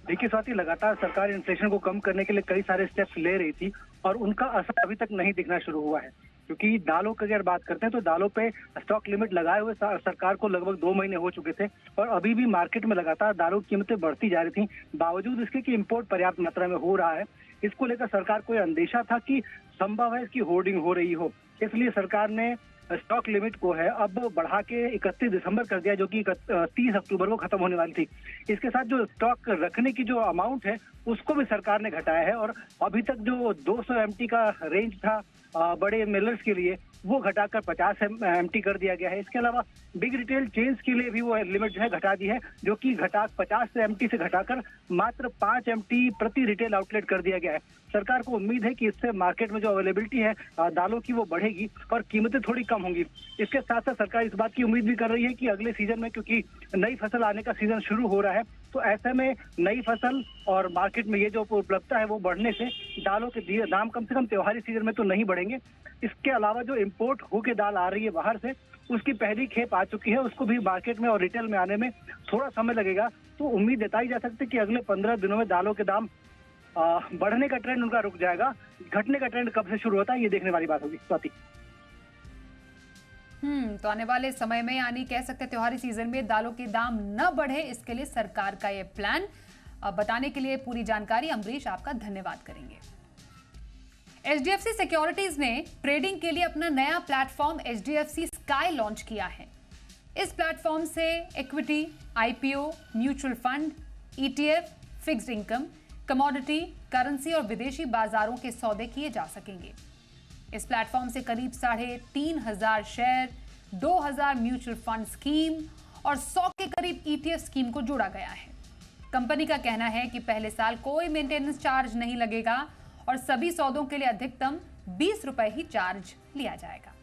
देखिए स्वाति, लगातार सरकार इन्फ्लेशन को कम करने के लिए कई सारे स्टेप्स ले रही थी और उनका असर अभी तक नहीं दिखना शुरू हुआ है। क्योंकि दालों की अगर बात करते हैं तो दालों पे स्टॉक लिमिट लगाए हुए सरकार को लगभग 2 महीने हो चुके थे और अभी भी मार्केट में लगातार दालों की कीमतें बढ़ती जा रही थी, बावजूद इसके कि इंपोर्ट पर्याप्त मात्रा में हो रहा है। इसको लेकर सरकार को यह अंदेशा था कि संभव है इसकी होर्डिंग हो रही हो, इसलिए सरकार ने स्टॉक लिमिट को है अब बढ़ा के 31 दिसंबर कर दिया, जो कि 30 अक्टूबर को खत्म होने वाली थी। इसके साथ जो स्टॉक रखने की जो अमाउंट है उसको भी सरकार ने घटाया है और अभी तक जो 200 MT का रेंज था बड़े मिलर्स के लिए, वो घटाकर 50 MT कर दिया गया है। इसके अलावा बिग रिटेल चेन्स के लिए भी वो लिमिट जो है घटा दी है, जो कि 50 MT से घटाकर मात्र 5 MT प्रति रिटेल आउटलेट कर दिया गया है। सरकार को उम्मीद है कि इससे मार्केट में जो अवेलेबिलिटी है दालों की वो बढ़ेगी और कीमतें थोड़ी कम होंगी। इसके साथ साथ सरकार इस बात की उम्मीद भी कर रही है कि अगले सीजन में, क्योंकि नई फसल आने का सीजन शुरू हो रहा है, तो ऐसे में नई फसल और मार्केट में ये जो उपलब्धता है वो बढ़ने से दालों के दाम कम से कम त्योहारी सीजन में तो नहीं बढ़ेंगे। इसके अलावा जो इम्पोर्ट होके दाल आ रही है बाहर से, उसकी पहली खेप आ चुकी है, उसको भी मार्केट में और रिटेल में आने में थोड़ा समय लगेगा। तो उम्मीद जताई जा सकती है कि अगले 15 दिनों में दालों के दाम बढ़ने का ट्रेंड उनका रुक जाएगा। घटने का ट्रेंड कब से शुरू होता है ये देखने वाली बात होगी। स्वाति, तो आने वाले समय में, यानी कह सकते हैं त्योहारी सीजन में दालों के दाम न बढ़े, इसके लिए सरकार का ये प्लान। बताने के लिए पूरी जानकारी अमरीश आपका धन्यवाद करेंगे। HDFC सिक्योरिटीज ने ट्रेडिंग के लिए अपना नया प्लेटफॉर्म HDFC स्काई लॉन्च किया है। इस प्लेटफॉर्म से equity, IPO, mutual fund, ETF, fixed income, commodity, currency और विदेशी बाजारों के सौदे किए जा सकेंगे। इस प्लेटफॉर्म से करीब 3,500 शेयर, 2,000 म्यूचुअल फंड स्कीम और 100 के करीब ETF स्कीम को जोड़ा गया है। कंपनी का कहना है कि पहले साल कोई मेंटेनेंस चार्ज नहीं लगेगा और सभी सौदों के लिए अधिकतम 20 रुपए ही चार्ज लिया जाएगा।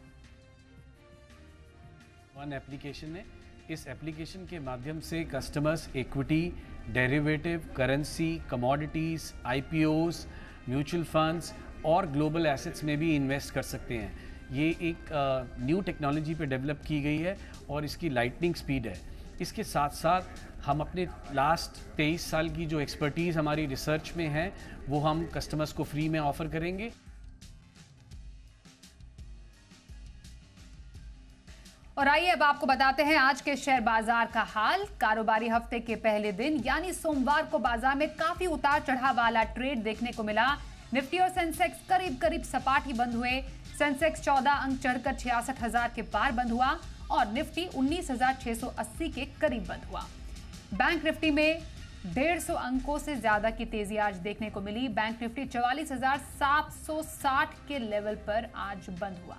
वन एप्लीकेशन है। इस एप्लीकेशन के माध्यम से customers equity, derivative, currency, commodities, IPOs, mutual funds और ग्लोबल एसेट्स में भी इन्वेस्ट कर सकते हैं। ये एक न्यू टेक्नोलॉजी पे डेवलप की गई है और इसकी लाइटनिंग स्पीड है। इसके साथ साथ हम अपने लास्ट 23 साल की जो एक्सपर्टीज़ हमारी रिसर्च में है वो हम कस्टमर्स को फ्री में ऑफर करेंगे। और आइए अब आपको बताते हैं आज के शेयर बाजार का हाल। कारोबारी हफ्ते के पहले दिन यानी सोमवार को बाजार में काफी उतार चढ़ाव वाला ट्रेड देखने को मिला। निफ्टी और सेंसेक्स करीब करीब सपाट ही बंद हुए। सेंसेक्स 14 अंक चढ़कर 66,000 के पार बंद हुआ और निफ्टी 19,680 के करीब बंद हुआ। बैंक निफ्टी में 150 अंकों से ज्यादा की तेजी आज देखने को मिली। बैंक निफ्टी 44,760 के लेवल पर आज बंद हुआ।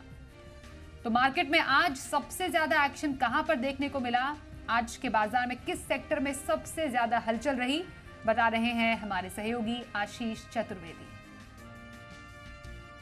तो मार्केट में आज सबसे ज्यादा एक्शन कहां पर देखने को मिला, आज के बाजार में किस सेक्टर में सबसे ज्यादा हलचल रही, बता रहे हैं हमारे सहयोगी आशीष चतुर्वेदी।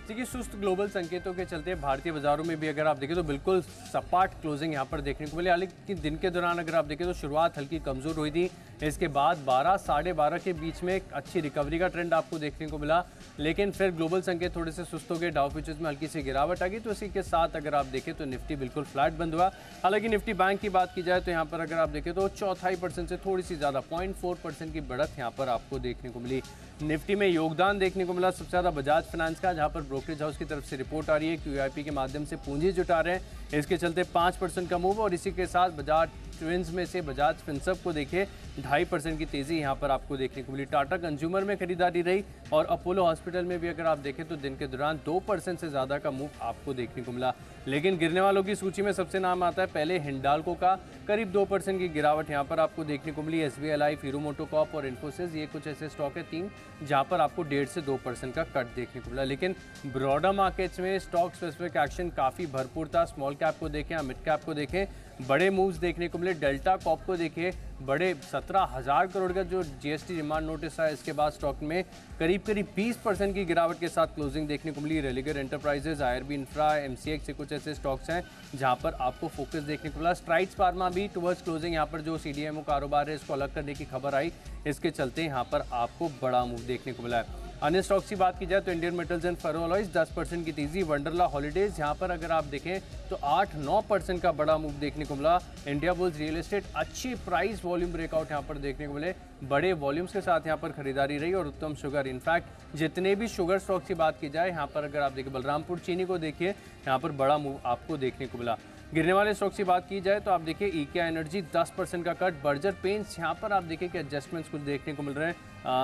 देखिए, सुस्त ग्लोबल संकेतों के चलते भारतीय बाजारों में भी अगर आप देखें तो बिल्कुल सपाट क्लोजिंग यहां पर देखने को मिली। हालांकि दिन के दौरान अगर आप देखें तो शुरुआत हल्की कमजोर हुई थी, इसके बाद 12 साढ़े 12 के बीच में एक अच्छी रिकवरी का ट्रेंड आपको देखने को मिला, लेकिन फिर ग्लोबल संकेत थोड़े से सुस्त हो गए। डाउ फ्यूचर्स में हल्की सी गिरावट आ गई, तो इसी के साथ अगर आप देखें तो निफ्टी बिल्कुल फ्लैट बंद हुआ। हालांकि निफ्टी बैंक की बात की जाए तो यहाँ पर अगर आप देखें तो 0.25% से थोड़ी सी ज़्यादा 0.4% की बढ़त यहाँ पर आपको देखने को मिली। निफ्टी में योगदान देखने को मिला सबसे ज़्यादा बजाज फाइनेंस का, जहाँ पर ब्रोकरेज हाउस की तरफ से रिपोर्ट आ रही है QIP के माध्यम से पूंजी जुटा रहे हैं, इसके चलते 5% का मूव। और इसी के साथ बजाज ट्विंस में से बजाज फिनसर्व को देखे 2.5% की तेजी यहाँ पर आपको देखने को मिली। टाटा कंज्यूमर में खरीदारी रही और अपोलो हॉस्पिटल में भी अगर आप देखें तो दिन के दौरान 2% से ज़्यादा का मूव आपको देखने को मिला। लेकिन गिरने वालों की सूची में सबसे नाम आता है पहले हिंडाल्को का, करीब 2% की गिरावट यहाँ पर आपको देखने को मिली। SBI लाइफ, हीरो मोटोकॉर्प और इन्फोसिस, ये कुछ ऐसे स्टॉक है 3 जहाँ पर आपको 1.5 से 2% का कट देखने को मिला। लेकिन ब्रॉडर मार्केट्स में स्टॉक स्पेसिफिक एक्शन काफ़ी भरपूर था। स्मॉल कैप को देखें या मिड कैप को देखें, बड़े मूव्स देखने को मिले। डेल्टा कॉप को देखिए, बड़े 17,000 करोड़ का जो GST रिमांड नोटिस है, इसके बाद स्टॉक में करीब 20% की गिरावट के साथ क्लोजिंग देखने को मिली। Religare enterprises, IRB infra, MCX से कुछ ऐसे स्टॉक्स हैं जहां पर आपको फोकस देखने को मिला। स्ट्राइड्स फार्मा भी टुवर्ड्स क्लोजिंग यहाँ पर जो CDMO कारोबार है इसको अलग करने की खबर आई, इसके चलते यहाँ पर आपको बड़ा मूव देखने को मिला है। अन्य स्टॉक्स की बात की जाए तो इंडियन मेटल्स एंड फेरोअलॉयज 10% की तेजी। वंडरला हॉलीडेज यहाँ पर अगर आप देखें तो 8-9% का बड़ा मूव देखने को मिला। इंडिया बुल्स रियल एस्टेट अच्छी प्राइस वॉल्यूम ब्रेकआउट यहाँ पर देखने को मिले, बड़े वॉल्यूम्स के साथ यहाँ पर खरीदारी रही। और उत्तम शुगर, इनफैक्ट जितने भी शुगर स्टॉक्स की बात की जाए यहाँ पर अगर आप देखें बलरामपुर चीनी को देखिए, यहाँ पर बड़ा मूव आपको देखने को मिला। गिरने वाले स्टॉक्स की बात की जाए तो आप देखिए ईके एनर्जी 10% का कट, बर्जर पेंट्स यहाँ पर आप देखिए कि एडजस्टमेंट्स कुछ देखने को मिल रहे हैं।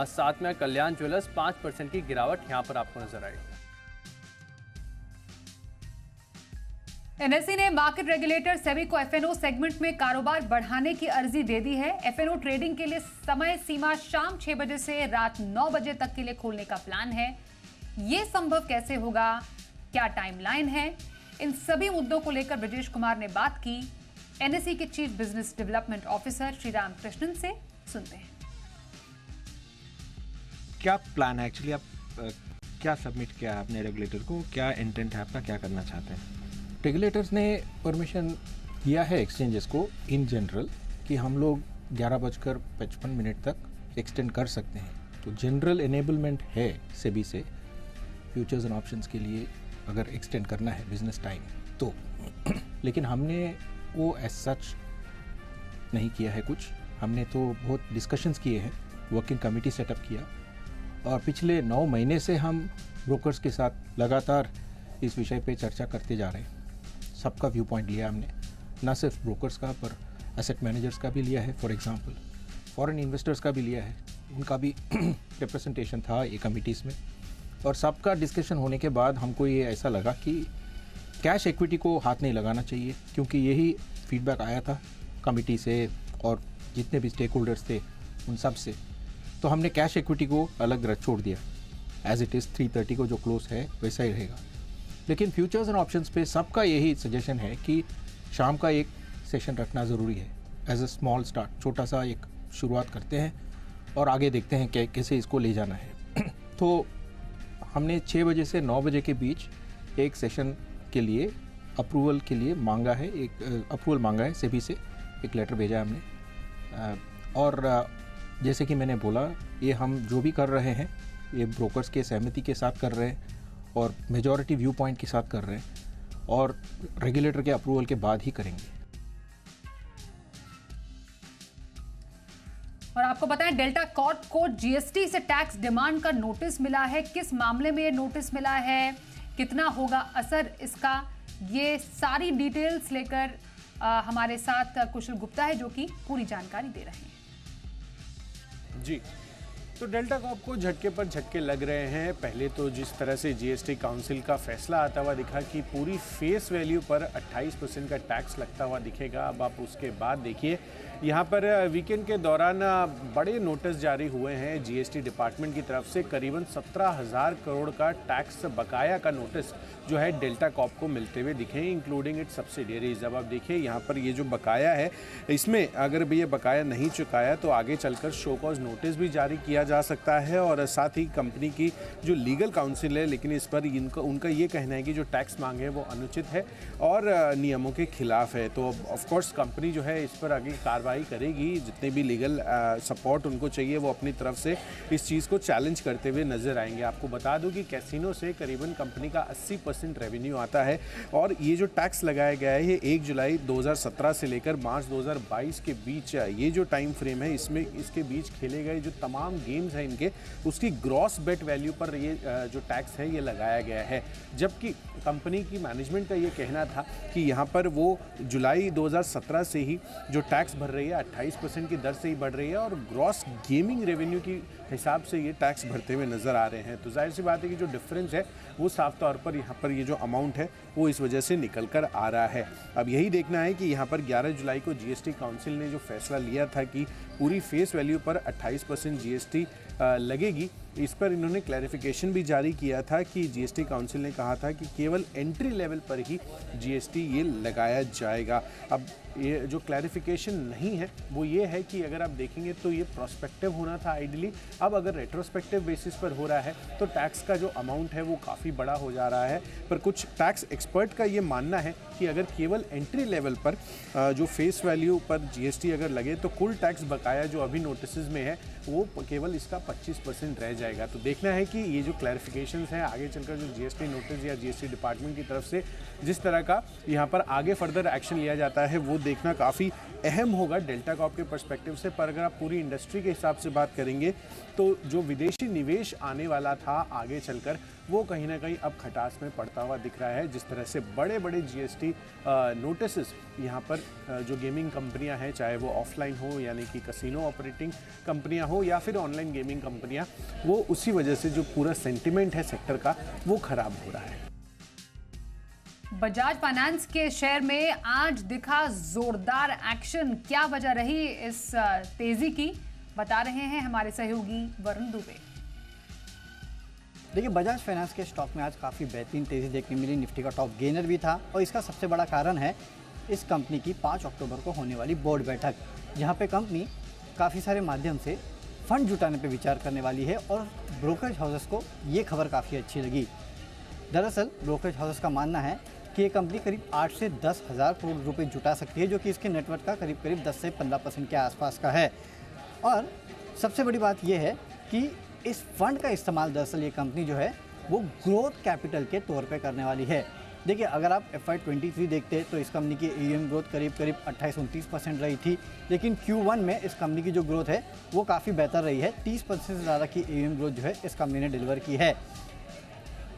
साथ में कल्याण ज्वेलर्स 5% की गिरावट यहाँ पर आपको नजर आई। NSE ने मार्केट रेगुलेटर सेबी को FNO सेगमेंट में कारोबार बढ़ाने की अर्जी दे दी है। FNO ट्रेडिंग के लिए समय सीमा शाम 6 बजे से रात 9 बजे तक के लिए खोलने का प्लान है। ये संभव कैसे होगा, क्या टाइमलाइन है, इन सभी मुद्दों को लेकर ब्रजेश कुमार ने बात की NSE के chief business development officer Shri Ram Krishnan से। सुनते हैं। क्या प्लान है एक्चुअली, आप क्या सबमिट किया आपने रेगुलेटर को, क्या इंटेंट है आपका, क्या करना चाहते हैं? रेगुलेटर्स ने परमिशन दिया है एक्सचेंजेस को इन जनरल कि हम लोग 11:55 तक एक्सटेंड कर सकते हैं। तो जनरल एनेबलमेंट है सेबी से फ्यूचर्स एंड ऑप्शंस के लिए अगर एक्सटेंड करना है बिजनेस टाइम तो। लेकिन हमने वो एज सच नहीं किया है कुछ। हमने तो बहुत डिस्कशंस किए हैं, वर्किंग कमेटी सेटअप किया और पिछले 9 महीने से हम ब्रोकर्स के साथ लगातार इस विषय पे चर्चा करते जा रहे हैं। सबका व्यू पॉइंट लिया हमने, ना सिर्फ ब्रोकर्स का पर एसेट मैनेजर्स का भी लिया है, फॉर एग्जांपल फॉरेन इन्वेस्टर्स का भी लिया है, उनका भी रिप्रेजेंटेशन था ये कमिटीज़ में। और सबका डिस्कशन होने के बाद हमको ये ऐसा लगा कि कैश इक्विटी को हाथ नहीं लगाना चाहिए, क्योंकि यही फीडबैक आया था कमिटी से और जितने भी स्टेक होल्डर्स थे उन सब से। तो हमने कैश इक्विटी को अलग छोड़ दिया, एज इट इज़ 330 को जो क्लोज है वैसा ही रहेगा। लेकिन फ्यूचर्स एंड ऑप्शंस पे सबका यही सजेशन है कि शाम का एक सेशन रखना ज़रूरी है, एज अ स्मॉल स्टार्ट, छोटा सा एक शुरुआत करते हैं और आगे देखते हैं कैसे इसको ले जाना है। तो हमने 6 बजे से 9 बजे के बीच एक सेशन के लिए अप्रूवल के लिए मांगा है, एक अप्रूवल मांगा है सेबी से, एक लेटर भेजा है हमने। और जैसे कि मैंने बोला, ये हम जो भी कर रहे हैं ये ब्रोकर्स के सहमति के साथ कर रहे हैं और मेजॉरिटी व्यू पॉइंट के साथ कर रहे हैं और रेगुलेटर के अप्रूवल के बाद ही करेंगे। और आपको बताएं, डेल्टा कॉर्प को GST से टैक्स डिमांड का नोटिस मिला है। किस मामले में ये नोटिस मिला है, कितना होगा असर इसका, ये सारी डिटेल्स लेकर हमारे साथ कुशल गुप्ता है जो कि पूरी जानकारी दे रहे हैं। जी, तो डेल्टा कॉर्प को झटके पर झटके लग रहे हैं। पहले तो जिस तरह से जीएसटी काउंसिल का फैसला आता हुआ दिखा कि पूरी फेस वैल्यू पर 28% का टैक्स लगता हुआ दिखेगा। अब आप उसके बाद देखिए यहाँ पर वीकेंड के दौरान बड़े नोटिस जारी हुए हैं जीएसटी डिपार्टमेंट की तरफ से। करीबन 17,000 करोड़ का टैक्स बकाया का नोटिस जो है डेल्टा कॉर्प को मिलते हुए दिखे, इंक्लूडिंग इट सब्सिडियरीज। अब आप देखिए यहाँ पर ये जो बकाया है, इसमें अगर भी ये बकाया नहीं चुकाया तो आगे चलकर शो कॉज नोटिस भी जारी किया जा सकता है। और साथ ही कंपनी की जो लीगल काउंसिल है, लेकिन इस पर उनका ये कहना है कि जो टैक्स मांगे वो अनुचित है और नियमों के खिलाफ है। तो ऑफकोर्स कंपनी जो है इस पर आगे कार्रवाई करेगी। जितने भी लीगल सपोर्ट उनको चाहिए वो अपनी तरफ से इस चीज़ को चैलेंज करते हुए नजर आएंगे। आपको बता दूं कि कैसीनो से करीबन कंपनी का 80% रेवेन्यू आता है और ये जो टैक्स लगाया गया है ये 1 जुलाई 2017 से लेकर मार्च 2022 के बीच ये जो टाइम फ्रेम है, इसमें इसके बीच खेले गए जो तमाम गेम्स हैं इनके, उसकी ग्रॉस बेट वैल्यू पर ये जो टैक्स है ये लगाया गया है। जबकि कंपनी की मैनेजमेंट का ये कहना था कि यहाँ पर वो जुलाई 2017 से ही जो टैक्स भर रही है 28% की दर से ही बढ़ रही है और ग्रॉस गेमिंग रेवेन्यू की हिसाब से ये टैक्स भरते हुए नज़र आ रहे हैं। तो जाहिर सी बात है कि जो डिफरेंस है वो साफ तौर पर यहाँ पर ये जो अमाउंट है वो इस वजह से निकल कर आ रहा है। अब यही देखना है कि यहाँ पर 11 जुलाई को जीएसटी काउंसिल ने जो फैसला लिया था कि पूरी फेस वैल्यू पर 28% जीएसटी लगेगी, इस पर इन्होंने क्लैरिफिकेशन भी जारी किया था कि जीएसटी काउंसिल ने कहा था कि केवल एंट्री लेवल पर ही जीएसटी ये लगाया जाएगा। अब ये जो क्लैरिफिकेशन नहीं है वो ये है कि अगर आप देखेंगे तो ये प्रोस्पेक्टिव होना था आइडियली। अब अगर रेट्रोस्पेक्टिव बेसिस पर हो रहा है तो टैक्स का जो अमाउंट है वो काफ़ी बड़ा हो जा रहा है। पर कुछ टैक्स एक्सपर्ट का ये मानना है कि अगर केवल एंट्री लेवल पर जो फेस वैल्यू पर जीएसटी अगर लगे तो कुल टैक्स बकाया जो अभी नोटिस में है वो केवल इसका 25% रह जाएगा। तो देखना है कि ये जो क्लैरिफिकेशंस हैं आगे चलकर जो जीएसटी नोटिस या जीएसटी डिपार्टमेंट की तरफ से जिस तरह का यहाँ पर आगे फर्दर एक्शन लिया जाता है वो देखना काफ़ी अहम होगा डेल्टा कॉर्प के पर्सपेक्टिव से। पर अगर आप पूरी इंडस्ट्री के हिसाब से बात करेंगे तो जो विदेशी निवेश आने वाला था आगे चलकर वो कहीं ना कहीं अब खटास में पड़ता हुआ दिख रहा है। जिस तरह से बड़े बड़े जीएसटी नोटिस यहाँ पर जो गेमिंग कंपनियां हैं, चाहे वो ऑफलाइन हो यानी कि कसिनो ऑपरेटिंग कंपनियां हो या फिर ऑनलाइन गेमिंग कंपनियां, वो उसी वजह से जो पूरा सेंटिमेंट है सेक्टर का वो खराब हो रहा है। बजाज फाइनेंस के शेयर में आज दिखा जोरदार एक्शन। क्या वजह रही इस तेजी की, बता रहे हैं हमारे सहयोगी वरुण दुबे। देखिए, बजाज फाइनेंस के स्टॉक में आज काफ़ी बेहतरीन तेज़ी देखने मिली। निफ्टी का टॉप गेनर भी था और इसका सबसे बड़ा कारण है इस कंपनी की 5 अक्टूबर को होने वाली बोर्ड बैठक, जहां पे कंपनी काफ़ी सारे माध्यम से फंड जुटाने पे विचार करने वाली है और ब्रोकरेज हाउसेस को ये खबर काफ़ी अच्छी लगी। दरअसल ब्रोकरेज हाउसेस का मानना है कि ये कंपनी करीब 8 से 10 हज़ार करोड़ रुपये जुटा सकती है, जो कि इसके नेटवर्क का करीब 10 से 15% के आसपास का है। और सबसे बड़ी बात यह है कि इस फंड का इस्तेमाल दरअसल ये कंपनी जो है वो ग्रोथ कैपिटल के तौर पे करने वाली है। देखिए, अगर आप FY23 देखते तो इस कंपनी की AUM ग्रोथ करीब 28-29% रही थी, लेकिन Q1 में इस कंपनी की जो ग्रोथ है वो काफ़ी बेहतर रही है। 30% से ज़्यादा की AUM ग्रोथ जो है इस कंपनी ने डिलीवर की है।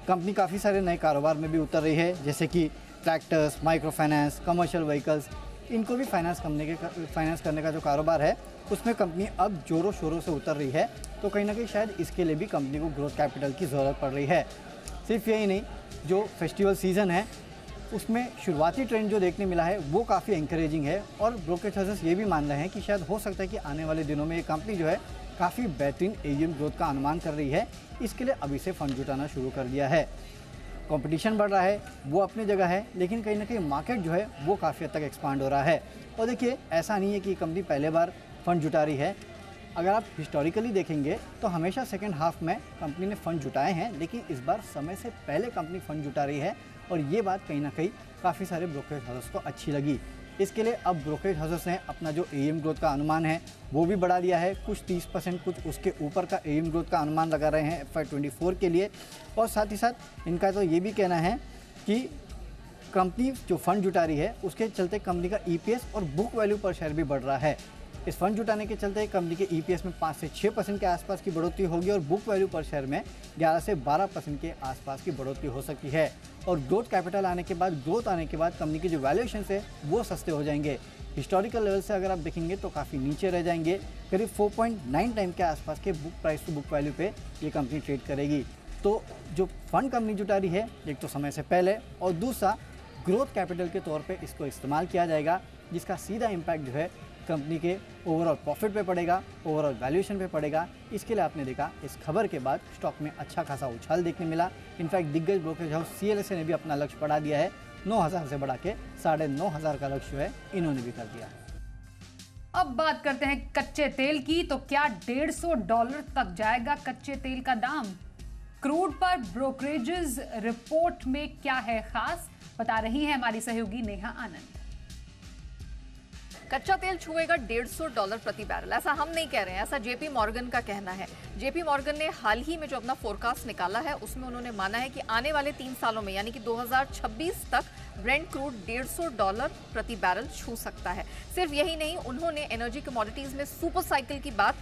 कंपनी काफ़ी सारे नए कारोबार में भी उतर रही है, जैसे कि tractors, micro finance, commercial vehicles, इनको भी फाइनेंस करने का जो कारोबार है उसमें कंपनी अब जोरों शोरों से उतर रही है। तो कहीं ना कहीं शायद इसके लिए भी कंपनी को ग्रोथ कैपिटल की ज़रूरत पड़ रही है। सिर्फ यही नहीं, जो फेस्टिवल सीज़न है उसमें शुरुआती ट्रेंड जो देखने मिला है वो काफ़ी इंकरेजिंग है और ब्रोकरेज हाउसेस ये भी मान रहे हैं कि शायद हो सकता है कि आने वाले दिनों में ये कंपनी जो है काफ़ी बेहतरीन AUM ग्रोथ का अनुमान कर रही है। इसके लिए अभी से फंड जुटाना शुरू कर दिया है। कंपटीशन बढ़ रहा है वो अपनी जगह है, लेकिन कहीं ना कहीं मार्केट जो है वो काफ़ी हद तक एक्सपांड हो रहा है। और देखिए, ऐसा नहीं है कि कंपनी पहले बार फंड जुटा रही है। अगर आप हिस्टोरिकली देखेंगे तो हमेशा सेकेंड हाफ में कंपनी ने फंड जुटाए हैं, लेकिन इस बार समय से पहले कंपनी फंड जुटा रही है और ये बात कहीं ना कहीं काफ़ी सारे ब्रोकरेज हाउसेस को अच्छी लगी। इसके लिए अब ब्रोकरेज हाउसेस ने अपना जो AUM ग्रोथ का अनुमान है वो भी बढ़ा दिया है। कुछ 30%, कुछ उसके ऊपर का AUM ग्रोथ का अनुमान लगा रहे हैं FY24 के लिए। और साथ ही साथ इनका तो ये भी कहना है कि कंपनी जो फंड जुटा रही है उसके चलते कंपनी का EPS और बुक वैल्यू पर शेयर भी बढ़ रहा है। इस फंड जुटाने के चलते कंपनी के ईपीएस में 5 से 6% के आसपास की बढ़ोतरी होगी और बुक वैल्यू पर शेयर में 11 से 12% के आसपास की बढ़ोतरी हो सकती है। और ग्रोथ कैपिटल आने के बाद, ग्रोथ आने के बाद कंपनी के जो वैल्यूएशन है वो सस्ते हो जाएंगे। हिस्टोरिकल लेवल से अगर आप देखेंगे तो काफ़ी नीचे रह जाएंगे, करीब 4.9 टाइम के आसपास के book price to book value पे ये कंपनी ट्रेड करेगी। तो जो फंड कंपनी जुटा रही है, एक तो समय से पहले और दूसरा ग्रोथ कैपिटल के तौर पे इसको इस्तेमाल किया जाएगा, जिसका सीधा इम्पैक्ट जो है कंपनी के ओवरऑल प्रॉफिट पे पड़ेगा, ओवरऑल वैल्यूएशन पे पड़ेगा। इसके लिए आपने देखा इस खबर के बाद स्टॉक में अच्छा खासा उछाल देखने मिला। इनफैक्ट दिग्गज ब्रोकरेज हाउस CLSA ने भी अपना लक्ष्य बढ़ा दिया है, 9,000 से बढ़ा के 9,500 का लक्ष्य है इन्होंने भी कर दिया। अब बात करते हैं कच्चे तेल की। तो क्या $150 तक जाएगा कच्चे तेल का दाम? क्रूड पर ब्रोकरेजेस रिपोर्ट में क्या है खास, बता रही है हमारी सहयोगी नेहा आनंद। कच्चा तेल छुएगा $150 प्रति बैरल, ऐसा हम नहीं कह रहे हैं, ऐसा जेपी मॉर्गन का कहना है। जेपी मॉर्गन ने हाल ही में जो अपना फोरकास्ट निकाला है उसमें उन्होंने माना है कि आने वाले 3 सालों में यानी कि 2026 तक ब्रेंट क्रूड $150 प्रति बैरल छू सकता है। सिर्फ यही नहीं, उन्होंने एनर्जी कमोडिटीज में सुपर साइकिल की बात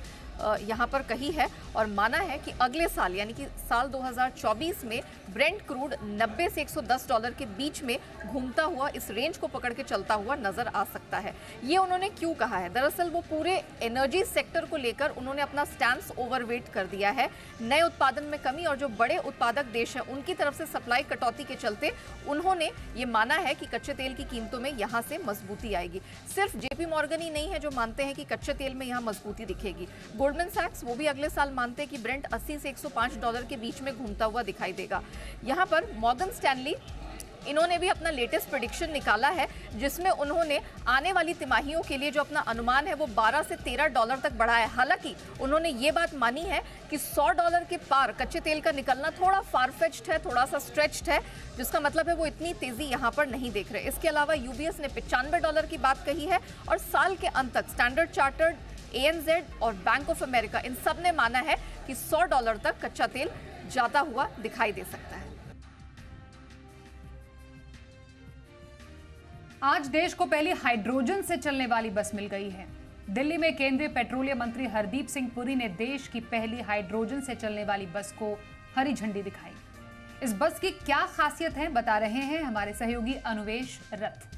यहाँ पर कही है और माना है कि अगले साल यानी कि साल 2024 में ब्रेंट क्रूड 90 से $110 के बीच में घूमता हुआ इस रेंज को पकड़ के चलता हुआ नजर आ सकता है। ये उन्होंने क्यों कहा है? दरअसल वो पूरे एनर्जी सेक्टर को लेकर उन्होंने अपना स्टैंस ओवरवेट कर दिया है। नए उत्पादन में कमी और जो बड़े उत्पादक देश हैं उनकी तरफ से सप्लाई कटौती के चलते उन्होंने ये माना है कि कच्चे तेल की कीमतों में यहाँ से मजबूती आएगी। सिर्फ जेपी मॉर्गन ही नहीं है जो मानते हैं कि कच्चे तेल में यहाँ मजबूती दिखेगी। गोल्डमैन सैक्स वो भी अगले साल मानते हैं कि ब्रेंट 80 से $105 के बीच में घूमता हुआ दिखाई देगा। यहाँ पर मॉर्गन स्टैनली इन्होंने भी अपना लेटेस्ट प्रेडिक्शन निकाला है जिसमें उन्होंने आने वाली तिमाहियों के लिए जो अपना अनुमान है वो $12 से $13 तक बढ़ाया है। हालांकि उन्होंने ये बात मानी है कि $100 के पार कच्चे तेल का निकलना थोड़ा फारफेच्ड है, थोड़ा सा स्ट्रेच्ड है, जिसका मतलब है वो इतनी तेजी यहाँ पर नहीं देख रहे। इसके अलावा यूबीएस ने $95 की बात कही है और साल के अंत तक स्टैंडर्ड चार्टर्ड, ANZ और बैंक ऑफ अमेरिका इन सब ने माना है कि $100 तक कच्चा तेल जाता हुआ दिखाई दे सकता है। आज देश को पहली हाइड्रोजन से चलने वाली बस मिल गई है। दिल्ली में केंद्रीय पेट्रोलियम मंत्री हरदीप सिंह पुरी ने देश की पहली हाइड्रोजन से चलने वाली बस को हरी झंडी दिखाई। इस बस की क्या खासियत है, बता रहे हैं हमारे सहयोगी अनुवेश रथ।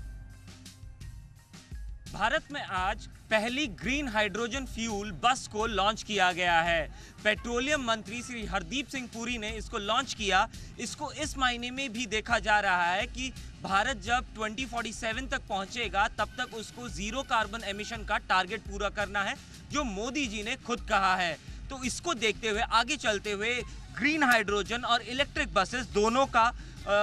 भारत में आज पहली ग्रीन हाइड्रोजन फ्यूल बस को लॉन्च किया गया है। पेट्रोलियम मंत्री श्री हरदीप सिंह पुरी ने इसको लॉन्च किया। इसको इस मायने में भी देखा जा रहा है कि भारत जब 2047 तक पहुंचेगा तब तक उसको जीरो कार्बन एमिशन का टारगेट पूरा करना है, जो मोदी जी ने खुद कहा है। तो इसको देखते हुए आगे चलते हुए ग्रीन हाइड्रोजन और इलेक्ट्रिक बसेस दोनों का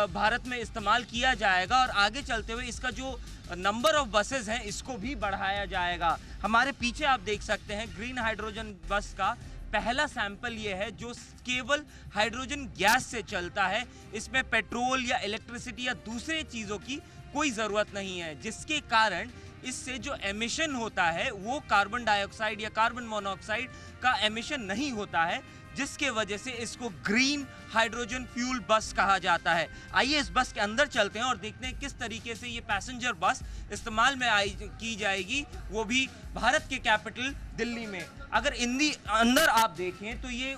भारत में इस्तेमाल किया जाएगा और आगे चलते हुए इसका जो नंबर ऑफ बसेस हैं इसको भी बढ़ाया जाएगा। हमारे पीछे आप देख सकते हैं ग्रीन हाइड्रोजन बस का पहला सैंपल ये है जो केवल हाइड्रोजन गैस से चलता है। इसमें पेट्रोल या इलेक्ट्रिसिटी या दूसरे चीज़ों की कोई ज़रूरत नहीं है, जिसके कारण इससे जो एमिशन होता है वो कार्बन डाइऑक्साइड या कार्बन मोनोऑक्साइड का एमिशन नहीं होता है, जिसके वजह से इसको ग्रीन हाइड्रोजन फ्यूल बस कहा जाता है। आइए इस बस के अंदर चलते हैं और देखते हैं किस तरीके से ये पैसेंजर बस इस्तेमाल में की जाएगी, वो भी भारत के कैपिटल दिल्ली में। अगर अंदर आप देखें तो ये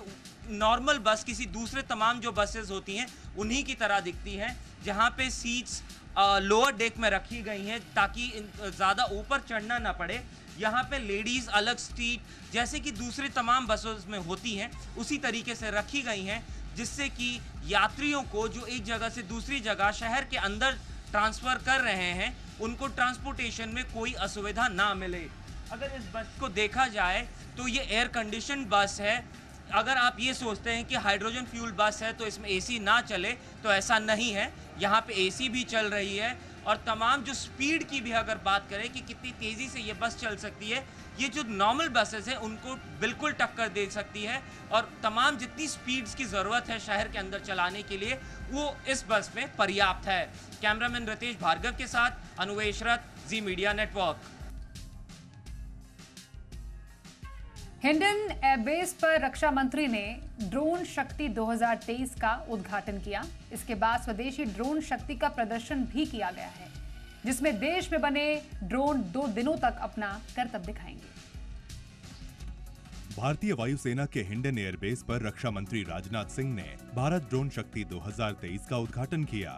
नॉर्मल बस किसी दूसरे तमाम जो बसेस होती हैं उन्हीं की तरह दिखती हैं, जहाँ पे सीट्स लोअर डेक में रखी गई हैं ताकि ज़्यादा ऊपर चढ़ना ना पड़े। यहाँ पे लेडीज़ अलग सीट जैसे कि दूसरे तमाम बसों में होती हैं उसी तरीके से रखी गई हैं, जिससे कि यात्रियों को जो एक जगह से दूसरी जगह शहर के अंदर ट्रांसफ़र कर रहे हैं उनको ट्रांसपोर्टेशन में कोई असुविधा ना मिले। अगर इस बस को देखा जाए तो ये एयर कंडीशन बस है। अगर आप ये सोचते हैं कि हाइड्रोजन फ्यूल बस है तो इसमें एसी ना चले, तो ऐसा नहीं है। यहाँ पे एसी भी चल रही है और तमाम जो स्पीड की भी अगर बात करें कि कितनी तेज़ी से ये बस चल सकती है, ये जो नॉर्मल बसेस हैं उनको बिल्कुल टक्कर दे सकती है और तमाम जितनी स्पीड्स की ज़रूरत है शहर के अंदर चलाने के लिए वो इस बस में पर्याप्त है। कैमरामैन रतेश भार्गव के साथ अनुवेश रथ, जी मीडिया नेटवर्क। हिंडन एयरबेस पर रक्षा मंत्री ने ड्रोन शक्ति 2023 का उद्घाटन किया। इसके बाद स्वदेशी ड्रोन शक्ति का प्रदर्शन भी किया गया है, जिसमें देश में बने ड्रोन 2 दिनों तक अपना करतब दिखाएंगे। भारतीय वायुसेना के हिंडन एयरबेस पर रक्षा मंत्री राजनाथ सिंह ने भारत ड्रोन शक्ति 2023 का उद्घाटन किया।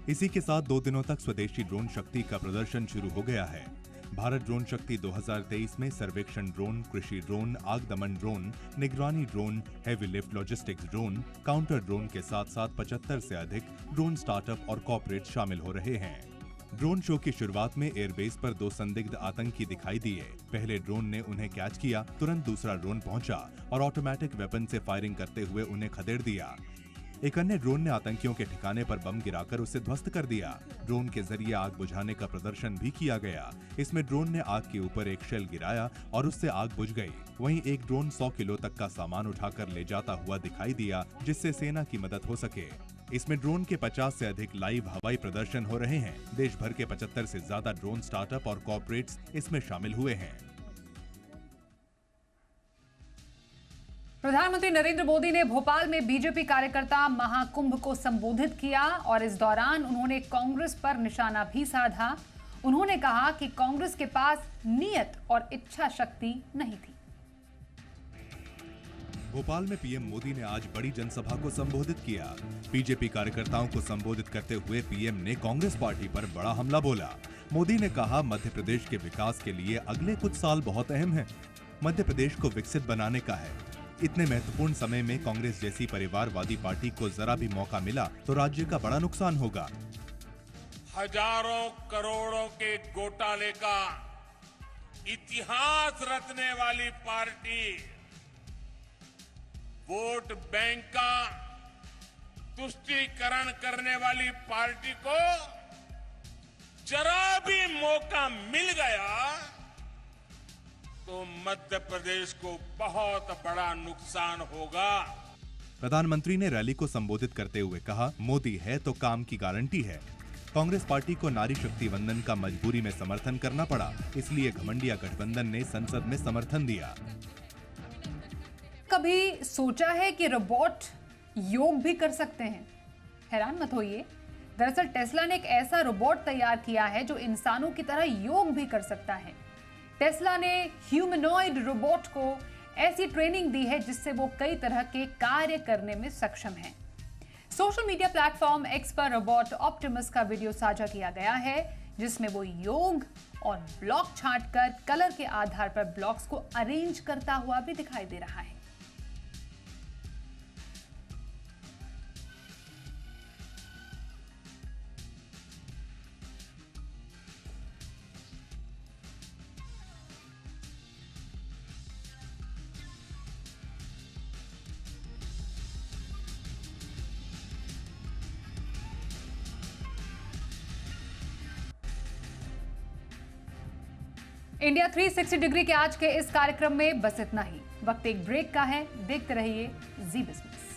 इसी के साथ 2 दिनों तक स्वदेशी ड्रोन शक्ति का प्रदर्शन शुरू हो गया है। भारत ड्रोन शक्ति 2023 में सर्वेक्षण ड्रोन, कृषि ड्रोन, आग दमन ड्रोन, निगरानी drone, heavy lift logistics drone, counter drone के साथ साथ 75 से अधिक ड्रोन स्टार्टअप और कॉर्पोरेट शामिल हो रहे हैं। ड्रोन शो की शुरुआत में एयरबेस पर 2 संदिग्ध आतंकी दिखाई दिए। पहले ड्रोन ने उन्हें कैच किया, तुरंत दूसरा ड्रोन पहुंचा और ऑटोमेटिक वेपन से फायरिंग करते हुए उन्हें खदेड़ दिया। एक अन्य ड्रोन ने आतंकियों के ठिकाने पर बम गिराकर उसे ध्वस्त कर दिया। ड्रोन के जरिए आग बुझाने का प्रदर्शन भी किया गया। इसमें ड्रोन ने आग के ऊपर एक शेल गिराया और उससे आग बुझ गई। वहीं एक ड्रोन 100 किलो तक का सामान उठाकर ले जाता हुआ दिखाई दिया, जिससे सेना की मदद हो सके। इसमें ड्रोन के 50 से अधिक लाइव हवाई प्रदर्शन हो रहे हैं। देश भर के 75 से ज्यादा ड्रोन स्टार्टअप और कॉर्पोरेट्स इसमें शामिल हुए हैं। प्रधानमंत्री नरेंद्र मोदी ने भोपाल में बीजेपी कार्यकर्ता महाकुंभ को संबोधित किया और इस दौरान उन्होंने कांग्रेस पर निशाना भी साधा। उन्होंने कहा कि कांग्रेस के पास नियत और इच्छा शक्ति नहीं थी। भोपाल में पीएम मोदी ने आज बड़ी जनसभा को संबोधित किया। बीजेपी कार्यकर्ताओं को संबोधित करते हुए पीएम ने कांग्रेस पार्टी पर बड़ा हमला बोला। मोदी ने कहा, मध्य प्रदेश के विकास के लिए अगले कुछ साल बहुत अहम हैं। मध्य प्रदेश को विकसित बनाने का है। इतने महत्वपूर्ण समय में कांग्रेस जैसी परिवारवादी पार्टी को जरा भी मौका मिला तो राज्य का बड़ा नुकसान होगा। हजारों करोड़ों के घोटाले का इतिहास रचने वाली पार्टी, वोट बैंक का तुष्टीकरण करने वाली पार्टी को जरा भी मौका मिल गया तो मध्य प्रदेश को बहुत बड़ा नुकसान होगा। प्रधानमंत्री ने रैली को संबोधित करते हुए कहा, मोदी है तो काम की गारंटी है। कांग्रेस पार्टी को नारी शक्ति वंदन का मजबूरी में समर्थन करना पड़ा, इसलिए घमंडिया गठबंधन ने संसद में समर्थन दिया। कभी सोचा है कि रोबोट योग भी कर सकते हैं? हैरान मत होइए, दरअसल टेस्ला ने एक ऐसा रोबोट तैयार किया है जो इंसानों की तरह योग भी कर सकता है। टेस्ला ने ह्यूमनॉइड रोबोट को ऐसी ट्रेनिंग दी है जिससे वो कई तरह के कार्य करने में सक्षम है। सोशल मीडिया प्लेटफॉर्म एक्स पर रोबोट ऑप्टिमस का वीडियो साझा किया गया है, जिसमें वो योग और ब्लॉक छांटकर कलर के आधार पर ब्लॉक्स को अरेंज करता हुआ भी दिखाई दे रहा है। इंडिया 360 डिग्री के आज के इस कार्यक्रम में बस इतना ही। वक्त एक ब्रेक का है, देखते रहिए जी बिजनेस।